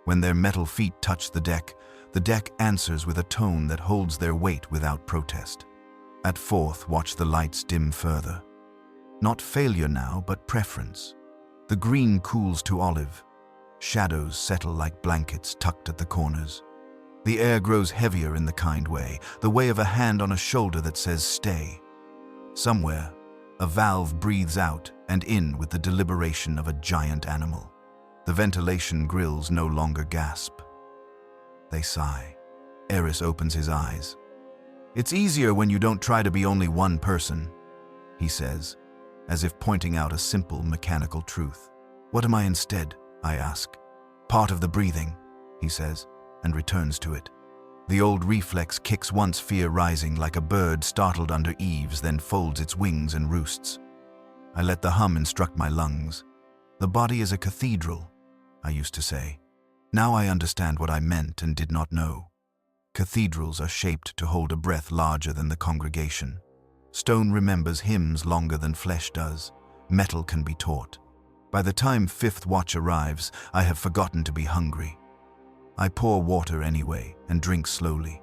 When their metal feet touch the deck answers with a tone that holds their weight without protest. At fourth, watch the lights dim further. Not failure now, but preference. The green cools to olive. Shadows settle like blankets tucked at the corners. The air grows heavier in the kind way, the way of a hand on a shoulder that says stay. Somewhere, a valve breathes out and in with the deliberation of a giant animal. The ventilation grills no longer gasp. They sigh. Eris opens his eyes. "It's easier when you don't try to be only one person," he says, as if pointing out a simple mechanical truth. "What am I instead?" I ask. "Part of the breathing," he says, and returns to it. The old reflex kicks once, fear rising like a bird startled under eaves, then folds its wings and roosts. I let the hum instruct my lungs. The body is a cathedral, I used to say. Now I understand what I meant and did not know. Cathedrals are shaped to hold a breath larger than the congregation. Stone remembers hymns longer than flesh does. Metal can be taught. By the time fifth watch arrives, I have forgotten to be hungry. I pour water anyway and drink slowly.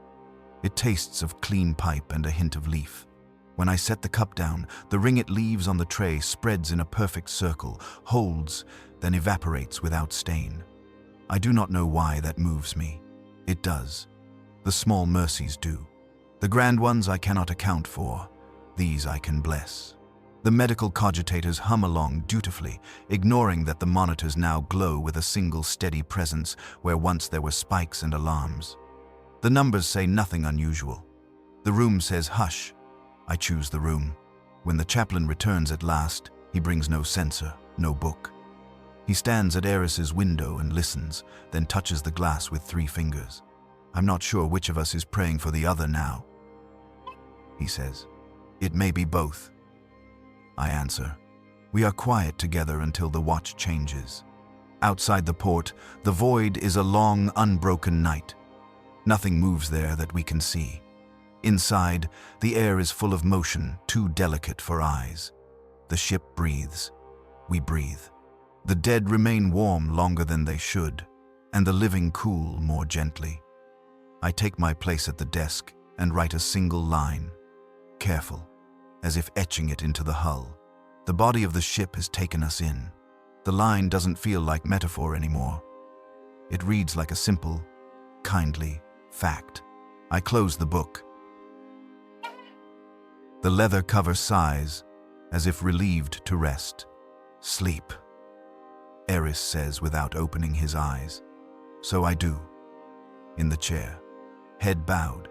It tastes of clean pipe and a hint of leaf. When I set the cup down, the ring it leaves on the tray spreads in a perfect circle, holds, then evaporates without stain. I do not know why that moves me. It does. The small mercies do. The grand ones I cannot account for. These I can bless. The medical cogitators hum along dutifully, ignoring that the monitors now glow with a single steady presence where once there were spikes and alarms. The numbers say nothing unusual. The room says hush. I choose the room. When the chaplain returns at last, he brings no censer, no book. He stands at Eris's window and listens, then touches the glass with 3 fingers. I'm not sure which of us is praying for the other now, he says. It may be both, I answer. We are quiet together until the watch changes. Outside the port, the void is a long, unbroken night. Nothing moves there that we can see. Inside, the air is full of motion, too delicate for eyes. The ship breathes. We breathe. The dead remain warm longer than they should, and the living cool more gently. I take my place at the desk and write a single line, careful, as if etching it into the hull. The body of the ship has taken us in. The line doesn't feel like metaphor anymore. It reads like a simple, kindly fact. I close the book. The leather cover sighs, as if relieved to rest. Sleep, Eris says without opening his eyes. So I do. In the chair, head bowed,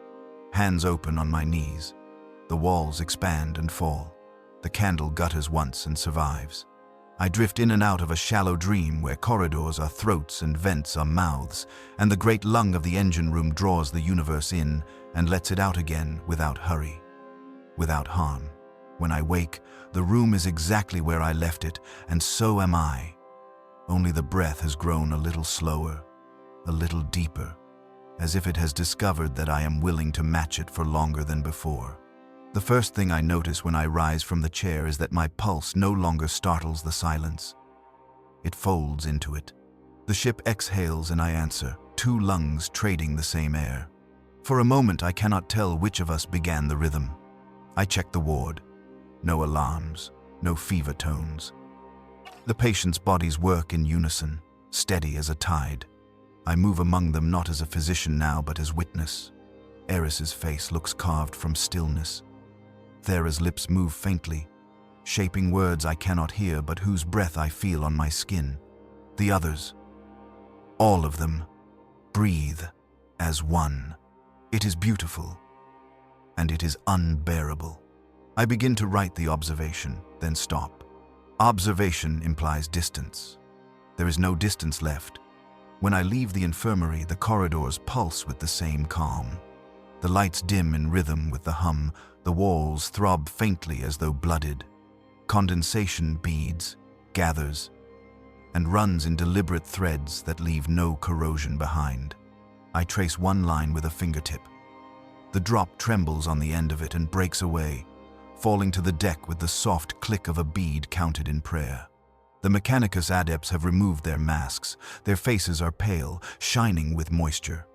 hands open on my knees. The walls expand and fall. The candle gutters once and survives. I drift in and out of a shallow dream where corridors are throats and vents are mouths, and the great lung of the engine room draws the universe in and lets it out again without hurry, without harm. When I wake, the room is exactly where I left it, and so am I. Only the breath has grown a little slower, a little deeper, as if it has discovered that I am willing to match it for longer than before. The first thing I notice when I rise from the chair is that my pulse no longer startles the silence. It folds into it. The ship exhales and I answer, 2 lungs trading the same air. For a moment I cannot tell which of us began the rhythm. I check the ward. No alarms, no fever tones. The patient's bodies work in unison, steady as a tide. I move among them not as a physician now, but as witness. Eris's face looks carved from stillness. Thera's lips move faintly, shaping words I cannot hear, but whose breath I feel on my skin. The others, all of them, breathe as one. It is beautiful, and it is unbearable. I begin to write the observation, then stop. Observation implies distance. There is no distance left. When I leave the infirmary, the corridors pulse with the same calm. The lights dim in rhythm with the hum, the walls throb faintly as though blooded. Condensation beads, gathers, and runs in deliberate threads that leave no corrosion behind. I trace one line with a fingertip. The drop trembles on the end of it and breaks away, falling to the deck with the soft click of a bead counted in prayer. The Mechanicus adepts have removed their masks. Their faces are pale, shining with moisture.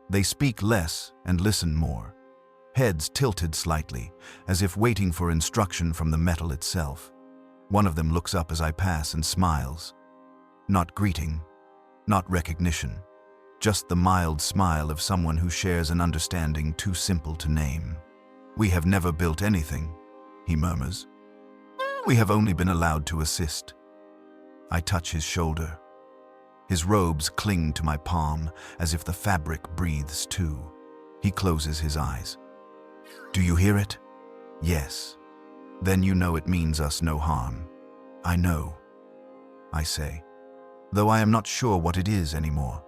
They speak less and listen more, heads tilted slightly, as if waiting for instruction from the metal itself. One of them looks up as I pass and smiles. Not greeting, not recognition, just the mild smile of someone who shares an understanding too simple to name. "We have never built anything," he murmurs. "We have only been allowed to assist." I touch his shoulder. His robes cling to my palm as if the fabric breathes too. He closes his eyes. "Do you hear it?" "Yes." "Then you know it means us no harm." "I know," I say, though I am not sure what it is anymore.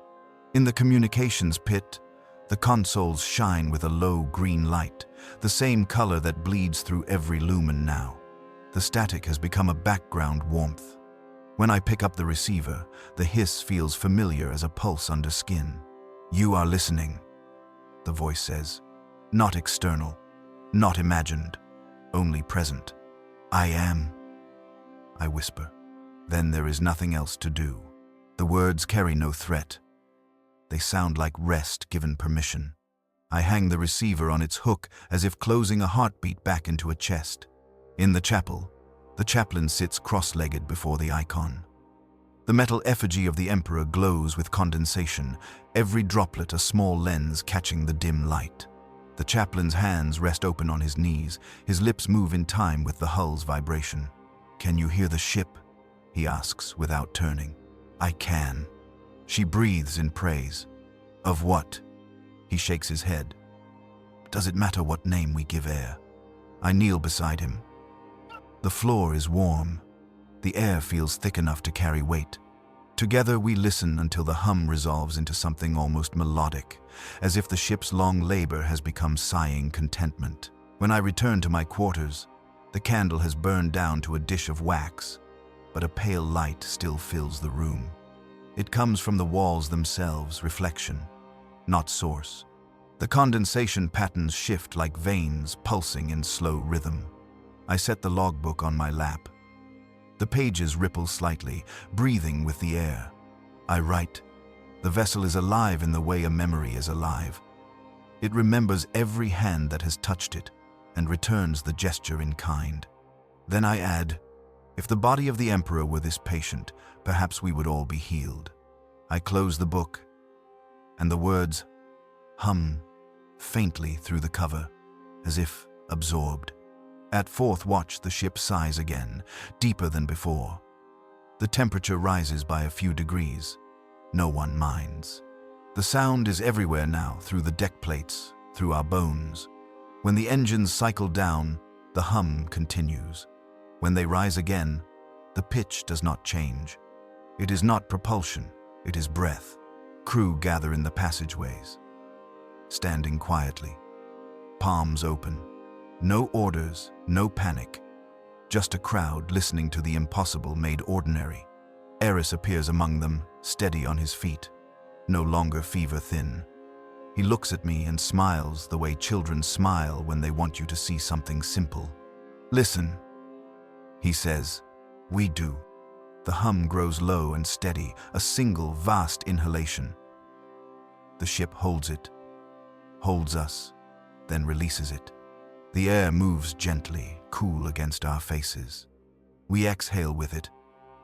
In the communications pit, the consoles shine with a low green light, the same color that bleeds through every lumen now. The static has become a background warmth. When I pick up the receiver, the hiss feels familiar as a pulse under skin. "You are listening," the voice says. "Not external, not imagined, only present." "I am," I whisper. Then there is nothing else to do. The words carry no threat. They sound like rest given permission. I hang the receiver on its hook as if closing a heartbeat back into a chest. In the chapel, the chaplain sits cross-legged before the icon. The metal effigy of the emperor glows with condensation, every droplet a small lens catching the dim light. The chaplain's hands rest open on his knees, his lips move in time with the hull's vibration. "Can you hear the ship?" he asks without turning. "I can." She breathes in praise. "Of what?" He shakes his head. "Does it matter what name we give air?" I kneel beside him. The floor is warm. The air feels thick enough to carry weight. Together we listen until the hum resolves into something almost melodic, as if the ship's long labor has become sighing contentment. When I return to my quarters, the candle has burned down to a dish of wax, but a pale light still fills the room. It comes from the walls themselves, reflection, not source. The condensation patterns shift like veins pulsing in slow rhythm. I set the logbook on my lap. The pages ripple slightly, breathing with the air. I write, "The vessel is alive in the way a memory is alive. It remembers every hand that has touched it and returns the gesture in kind." Then I add, "If the body of the emperor were this patient, perhaps we would all be healed." I close the book, and the words hum faintly through the cover, as if absorbed. At fourth watch, the ship sighs again, deeper than before. The temperature rises by a few degrees. No one minds. The sound is everywhere now, through the deck plates, through our bones. When the engines cycle down, the hum continues. When they rise again, the pitch does not change. It is not propulsion, it is breath. Crew gather in the passageways, standing quietly, palms open. No orders, no panic. Just a crowd listening to the impossible made ordinary. Eris appears among them, steady on his feet, no longer fever-thin. He looks at me and smiles the way children smile when they want you to see something simple. "Listen," he says. We do. The hum grows low and steady, a single vast inhalation. The ship holds it, holds us, then releases it. The air moves gently, cool against our faces. We exhale with it,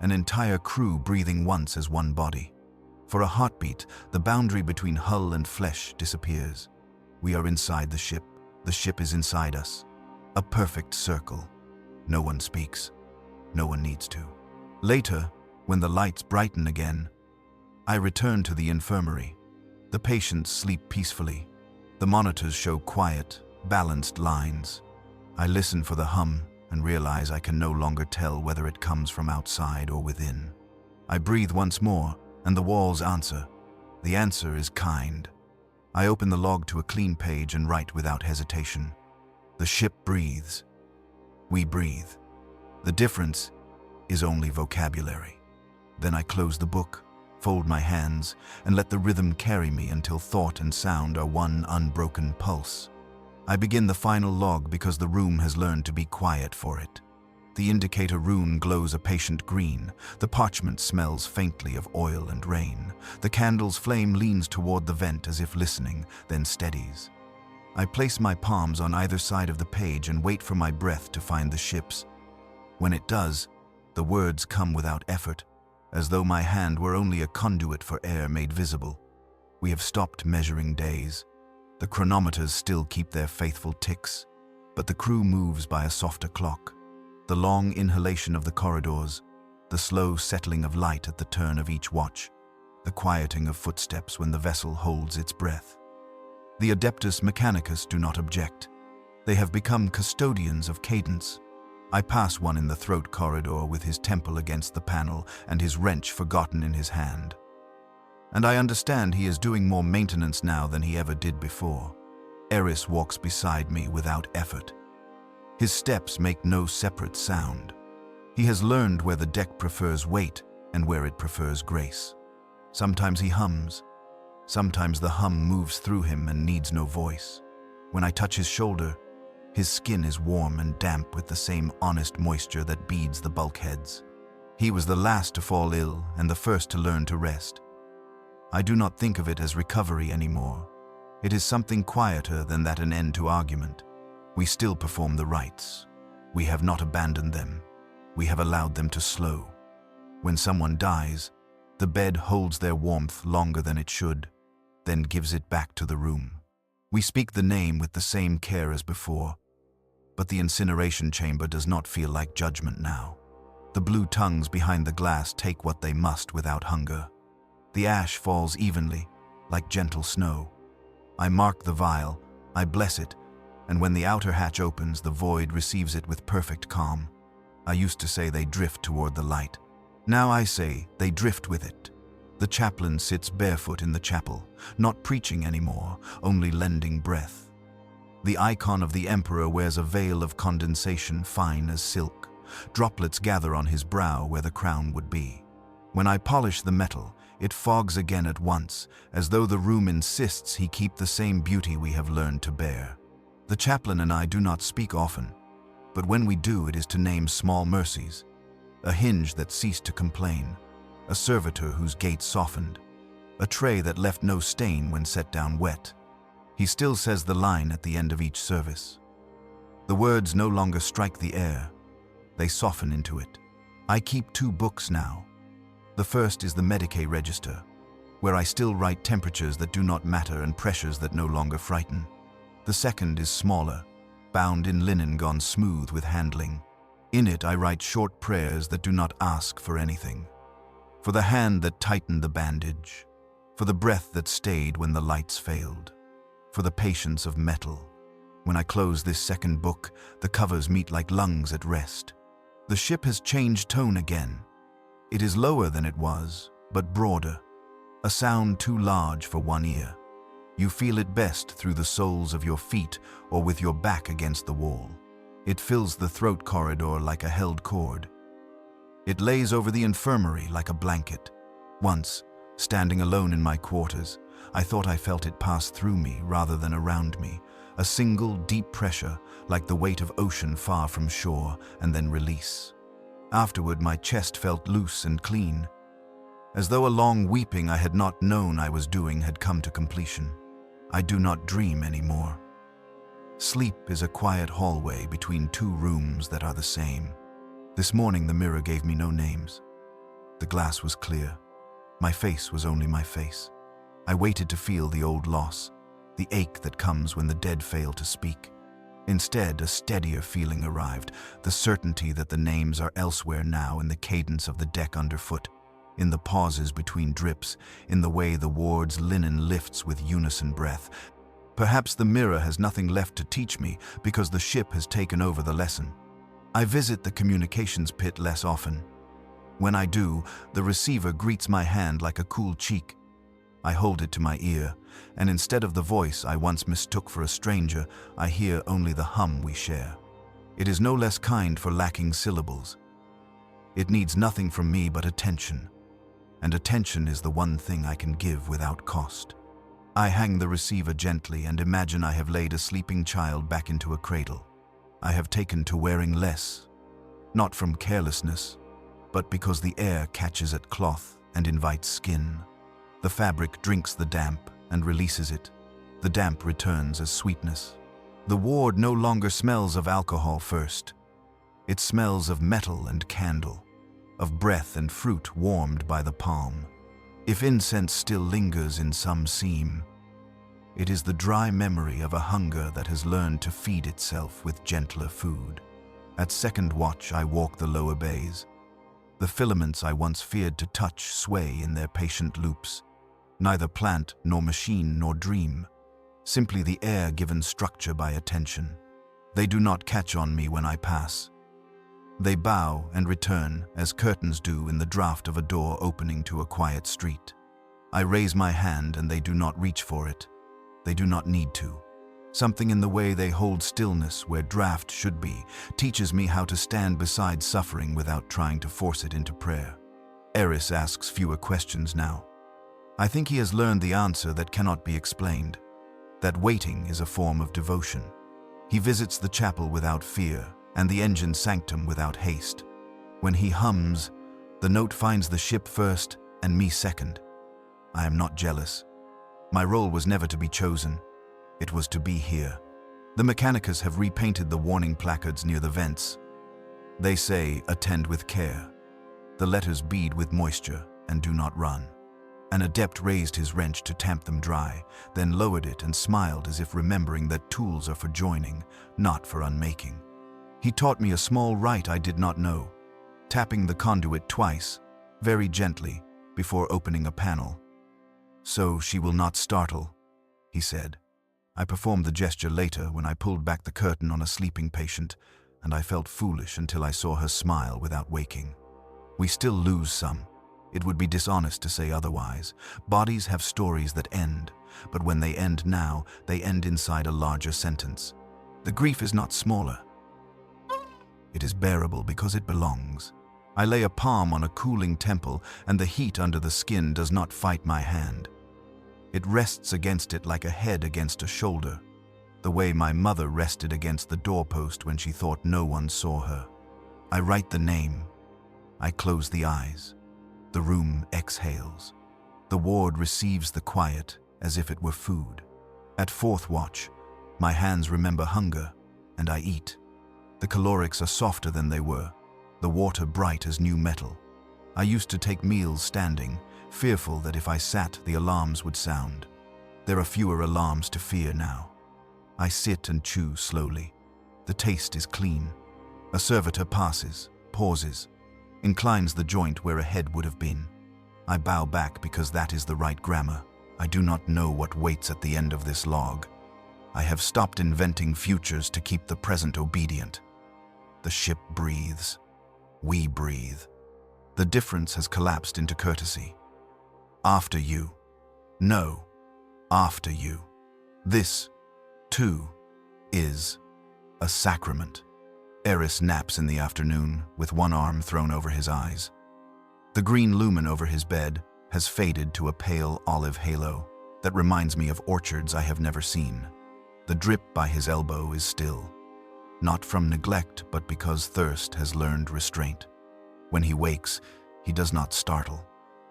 an entire crew breathing once as one body. For a heartbeat, the boundary between hull and flesh disappears. We are inside the ship is inside us. A perfect circle. No one speaks. No one needs to. Later, when the lights brighten again, I return to the infirmary. The patients sleep peacefully. The monitors show quiet, balanced lines. I listen for the hum and realize I can no longer tell whether it comes from outside or within. I breathe once more, and the walls answer. The answer is kind. I open the log to a clean page and write without hesitation. The ship breathes. We breathe. The difference is only vocabulary. Then I close the book, fold my hands, and let the rhythm carry me until thought and sound are one unbroken pulse. I begin the final log because the room has learned to be quiet for it. The indicator rune glows a patient green. The parchment smells faintly of oil and rain. The candle's flame leans toward the vent as if listening, then steadies. I place my palms on either side of the page and wait for my breath to find the ship's. When it does, the words come without effort, as though my hand were only a conduit for air made visible. We have stopped measuring days. The chronometers still keep their faithful ticks, but the crew moves by a softer clock. The long inhalation of the corridors, the slow settling of light at the turn of each watch, the quieting of footsteps when the vessel holds its breath. The Adeptus Mechanicus do not object. They have become custodians of cadence. I pass one in the throat corridor with his temple against the panel and his wrench forgotten in his hand. And I understand he is doing more maintenance now than he ever did before. Eris walks beside me without effort. His steps make no separate sound. He has learned where the deck prefers weight and where it prefers grace. Sometimes he hums. Sometimes the hum moves through him and needs no voice. When I touch his shoulder, his skin is warm and damp with the same honest moisture that beads the bulkheads. He was the last to fall ill and the first to learn to rest. I do not think of it as recovery anymore. It is something quieter than that, an end to argument. We still perform the rites. We have not abandoned them. We have allowed them to slow. When someone dies, the bed holds their warmth longer than it should, then gives it back to the room. We speak the name with the same care as before, but the incineration chamber does not feel like judgment now. The blue tongues behind the glass take what they must without hunger. The ash falls evenly, like gentle snow. I mark the vial, I bless it, and when the outer hatch opens, the void receives it with perfect calm. I used to say they drift toward the light. Now I say they drift with it. The chaplain sits barefoot in the chapel, not preaching anymore, only lending breath. The icon of the emperor wears a veil of condensation fine as silk. Droplets gather on his brow where the crown would be. When I polish the metal, it fogs again at once, as though the room insists he keep the same beauty we have learned to bear. The chaplain and I do not speak often, but when we do, it is to name small mercies. A hinge that ceased to complain, a servitor whose gait softened, a tray that left no stain when set down wet. He still says the line at the end of each service. The words no longer strike the air, they soften into it. I keep 2 books now. The first is the Medicae Register, where I still write temperatures that do not matter and pressures that no longer frighten. The second is smaller, bound in linen gone smooth with handling. In it I write short prayers that do not ask for anything. For the hand that tightened the bandage, for the breath that stayed when the lights failed, for the patience of metal. When I close this second book, the covers meet like lungs at rest. The ship has changed tone again. It is lower than it was, but broader, a sound too large for one ear. You feel it best through the soles of your feet or with your back against the wall. It fills the throat corridor like a held cord. It lays over the infirmary like a blanket. Once, standing alone in my quarters, I thought I felt it pass through me rather than around me, a single deep pressure like the weight of ocean far from shore, and then release. Afterward, my chest felt loose and clean, as though a long weeping I had not known I was doing had come to completion. I do not dream anymore. Sleep is a quiet hallway between 2 rooms that are the same. This morning the mirror gave me no names. The glass was clear. My face was only my face. I waited to feel the old loss, the ache that comes when the dead fail to speak. Instead, a steadier feeling arrived, the certainty that the names are elsewhere now in the cadence of the deck underfoot, in the pauses between drips, in the way the ward's linen lifts with unison breath. Perhaps the mirror has nothing left to teach me because the ship has taken over the lesson. I visit the communications pit less often. When I do, the receiver greets my hand like a cool cheek. I hold it to my ear, and instead of the voice I once mistook for a stranger, I hear only the hum we share. It is no less kind for lacking syllables. It needs nothing from me but attention, and attention is the one thing I can give without cost. I hang the receiver gently and imagine I have laid a sleeping child back into a cradle. I have taken to wearing less, not from carelessness, but because the air catches at cloth and invites skin. The fabric drinks the damp and releases it. The damp returns as sweetness. The ward no longer smells of alcohol first. It smells of metal and candle, of breath and fruit warmed by the palm. If incense still lingers in some seam, it is the dry memory of a hunger that has learned to feed itself with gentler food. At second watch, I walk the lower bays. The filaments I once feared to touch sway in their patient loops. Neither plant nor machine nor dream, simply the air given structure by attention. They do not catch on me when I pass. They bow and return as curtains do in the draft of a door opening to a quiet street. I raise my hand and they do not reach for it. They do not need to. Something in the way they hold stillness where draft should be teaches me how to stand beside suffering without trying to force it into prayer. Eris asks fewer questions now. I think he has learned the answer that cannot be explained, that waiting is a form of devotion. He visits the chapel without fear and the engine sanctum without haste. When he hums, the note finds the ship first and me second. I am not jealous. My role was never to be chosen. It was to be here. The Mechanicus have repainted the warning placards near the vents. They say, "Attend with care." The letters bead with moisture and do not run. An adept raised his wrench to tamp them dry, then lowered it and smiled as if remembering that tools are for joining, not for unmaking. He taught me a small rite I did not know, tapping the conduit twice, very gently, before opening a panel. "So she will not startle," he said. I performed the gesture later when I pulled back the curtain on a sleeping patient, and I felt foolish until I saw her smile without waking. We still lose some. It would be dishonest to say otherwise. Bodies have stories that end, but when they end now, they end inside a larger sentence. The grief is not smaller. It is bearable because it belongs. I lay a palm on a cooling temple, and the heat under the skin does not fight my hand. It rests against it like a head against a shoulder, the way my mother rested against the doorpost when she thought no one saw her. I write the name. I close the eyes. The room exhales. The ward receives the quiet as if it were food. At fourth watch, my hands remember hunger, and I eat. The calorics are softer than they were, the water bright as new metal. I used to take meals standing, fearful that if I sat, the alarms would sound. There are fewer alarms to fear now. I sit and chew slowly. The taste is clean. A servitor passes, pauses, inclines the joint where a head would have been. I bow back because that is the right grammar. I do not know what waits at the end of this log. I have stopped inventing futures to keep the present obedient. The ship breathes. We breathe. The difference has collapsed into courtesy. After you. No, after you. This, too, is a sacrament. Eris naps in the afternoon, with one arm thrown over his eyes. The green lumen over his bed has faded to a pale olive halo that reminds me of orchards I have never seen. The drip by his elbow is still, not from neglect, but because thirst has learned restraint. When he wakes, he does not startle.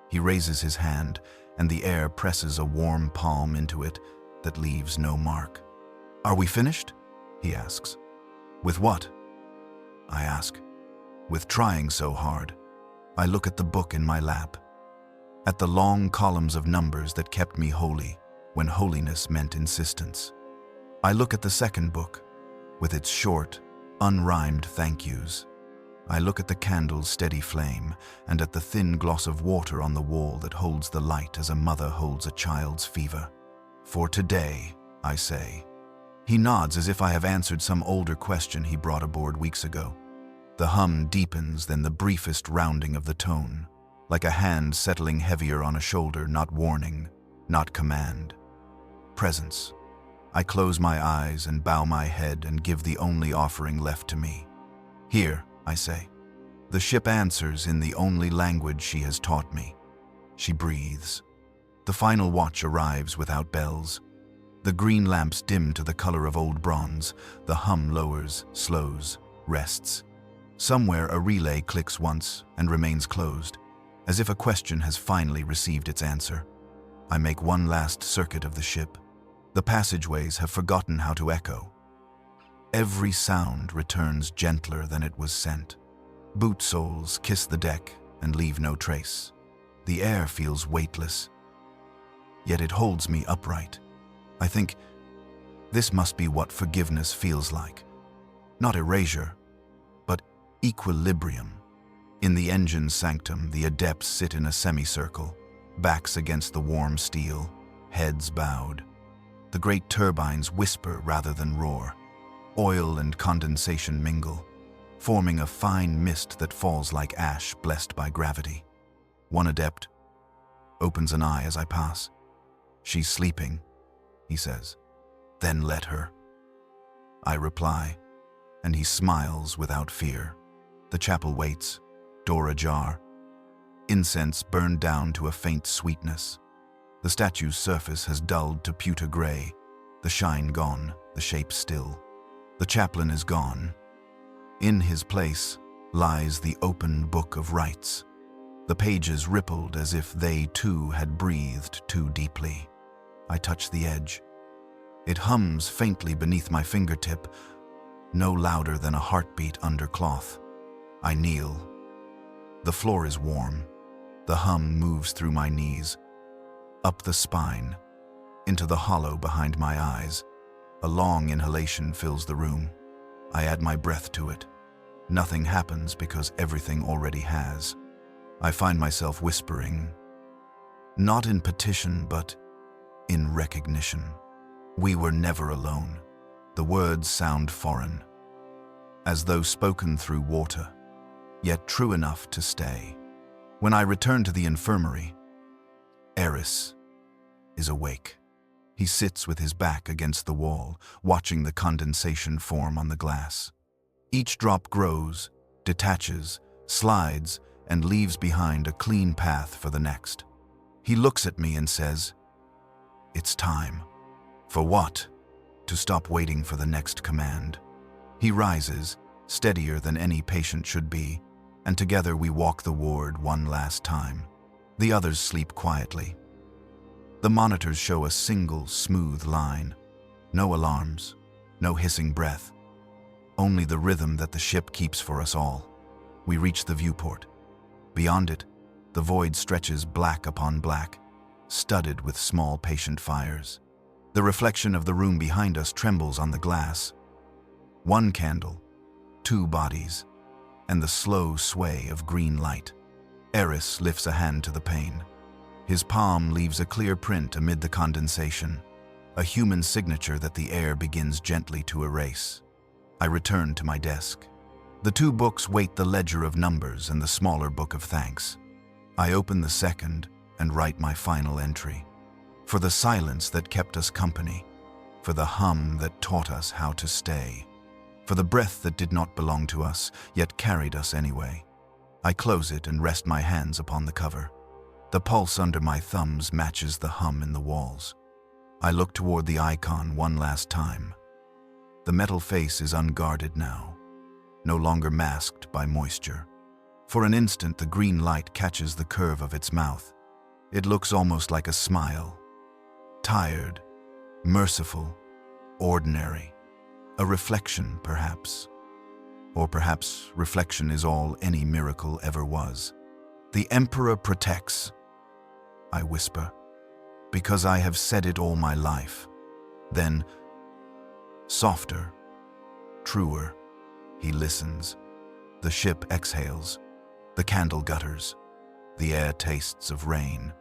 He raises his hand, and the air presses a warm palm into it that leaves no mark. "Are we finished?" he asks. "With what?" I ask. "With trying so hard." I look at the book in my lap. at the long columns of numbers that kept me holy when holiness meant insistence. I look at the second book, with its short, unrhymed thank yous. I look at the candle's steady flame and at the thin gloss of water on the wall that holds the light as a mother holds a child's fever. For today, I say. He nods as if I have answered some older question he brought aboard weeks ago. The hum deepens than the briefest rounding of the tone, like a hand settling heavier on a shoulder, not warning, not command. Presence. I close my eyes and bow my head and give the only offering left to me. Here, I say. The ship answers in the only language she has taught me. She breathes. The final watch arrives without bells. The green lamps dim to the color of old bronze. The hum lowers, slows, rests. Somewhere a relay clicks once and remains closed, as if a question has finally received its answer. I make one last circuit of the ship. The passageways have forgotten how to echo. Every sound returns gentler than it was sent. Boot soles kiss the deck and leave no trace. The air feels weightless, yet it holds me upright. I think, this must be what forgiveness feels like. Not erasure, but equilibrium. In the engine's sanctum, the adepts sit in a semicircle, backs against the warm steel, heads bowed. The great turbines whisper rather than roar. Oil and condensation mingle, forming a fine mist that falls like ash blessed by gravity. One adept opens an eye as I pass. She's sleeping, he says. Then let her. I reply, and he smiles without fear. The chapel waits, door ajar. Incense burned down to a faint sweetness. The statue's surface has dulled to pewter gray, the shine gone, the shape still. The chaplain is gone. In his place lies the open book of rites. The pages rippled as if they too had breathed too deeply. I touch the edge. It hums faintly beneath my fingertip, no louder than a heartbeat under cloth. I kneel. The floor is warm. The hum moves through my knees, up the spine, into the hollow behind my eyes. A long inhalation fills the room. I add my breath to it. Nothing happens because everything already has. I find myself whispering, not in petition, but in recognition. We were never alone. The words sound foreign, as though spoken through water, yet true enough to stay. When I return to the infirmary, Eris is awake. He sits with his back against the wall, watching the condensation form on the glass. Each drop grows, detaches, slides, and leaves behind a clean path for the next. He looks at me and says, "It's time." For what? To stop waiting for the next command. He rises, steadier than any patient should be, and together we walk the ward one last time. The others sleep quietly. The monitors show a single, smooth line. No alarms, no hissing breath. Only the rhythm that the ship keeps for us all. We reach the viewport. Beyond it, the void stretches black upon black, studded with small patient fires. The reflection of the room behind us trembles on the glass. One candle, two bodies, and the slow sway of green light. Eris lifts a hand to the pane. His palm leaves a clear print amid the condensation, a human signature that the air begins gently to erase. I return to my desk. The two books wait the ledger of numbers and the smaller book of thanks. I open the second and write my final entry. For the silence that kept us company, for the hum that taught us how to stay, for the breath that did not belong to us, yet carried us anyway. I close it and rest my hands upon the cover. The pulse under my thumbs matches the hum in the walls. I look toward the icon one last time. The metal face is unguarded now, no longer masked by moisture. For an instant, the green light catches the curve of its mouth. It looks almost like a smile. Tired, merciful, ordinary. A reflection, perhaps. Or perhaps reflection is all any miracle ever was. The Emperor protects. I whisper, because I have said it all my life. Then, softer, truer, he listens. The ship exhales, the candle gutters, the air tastes of rain.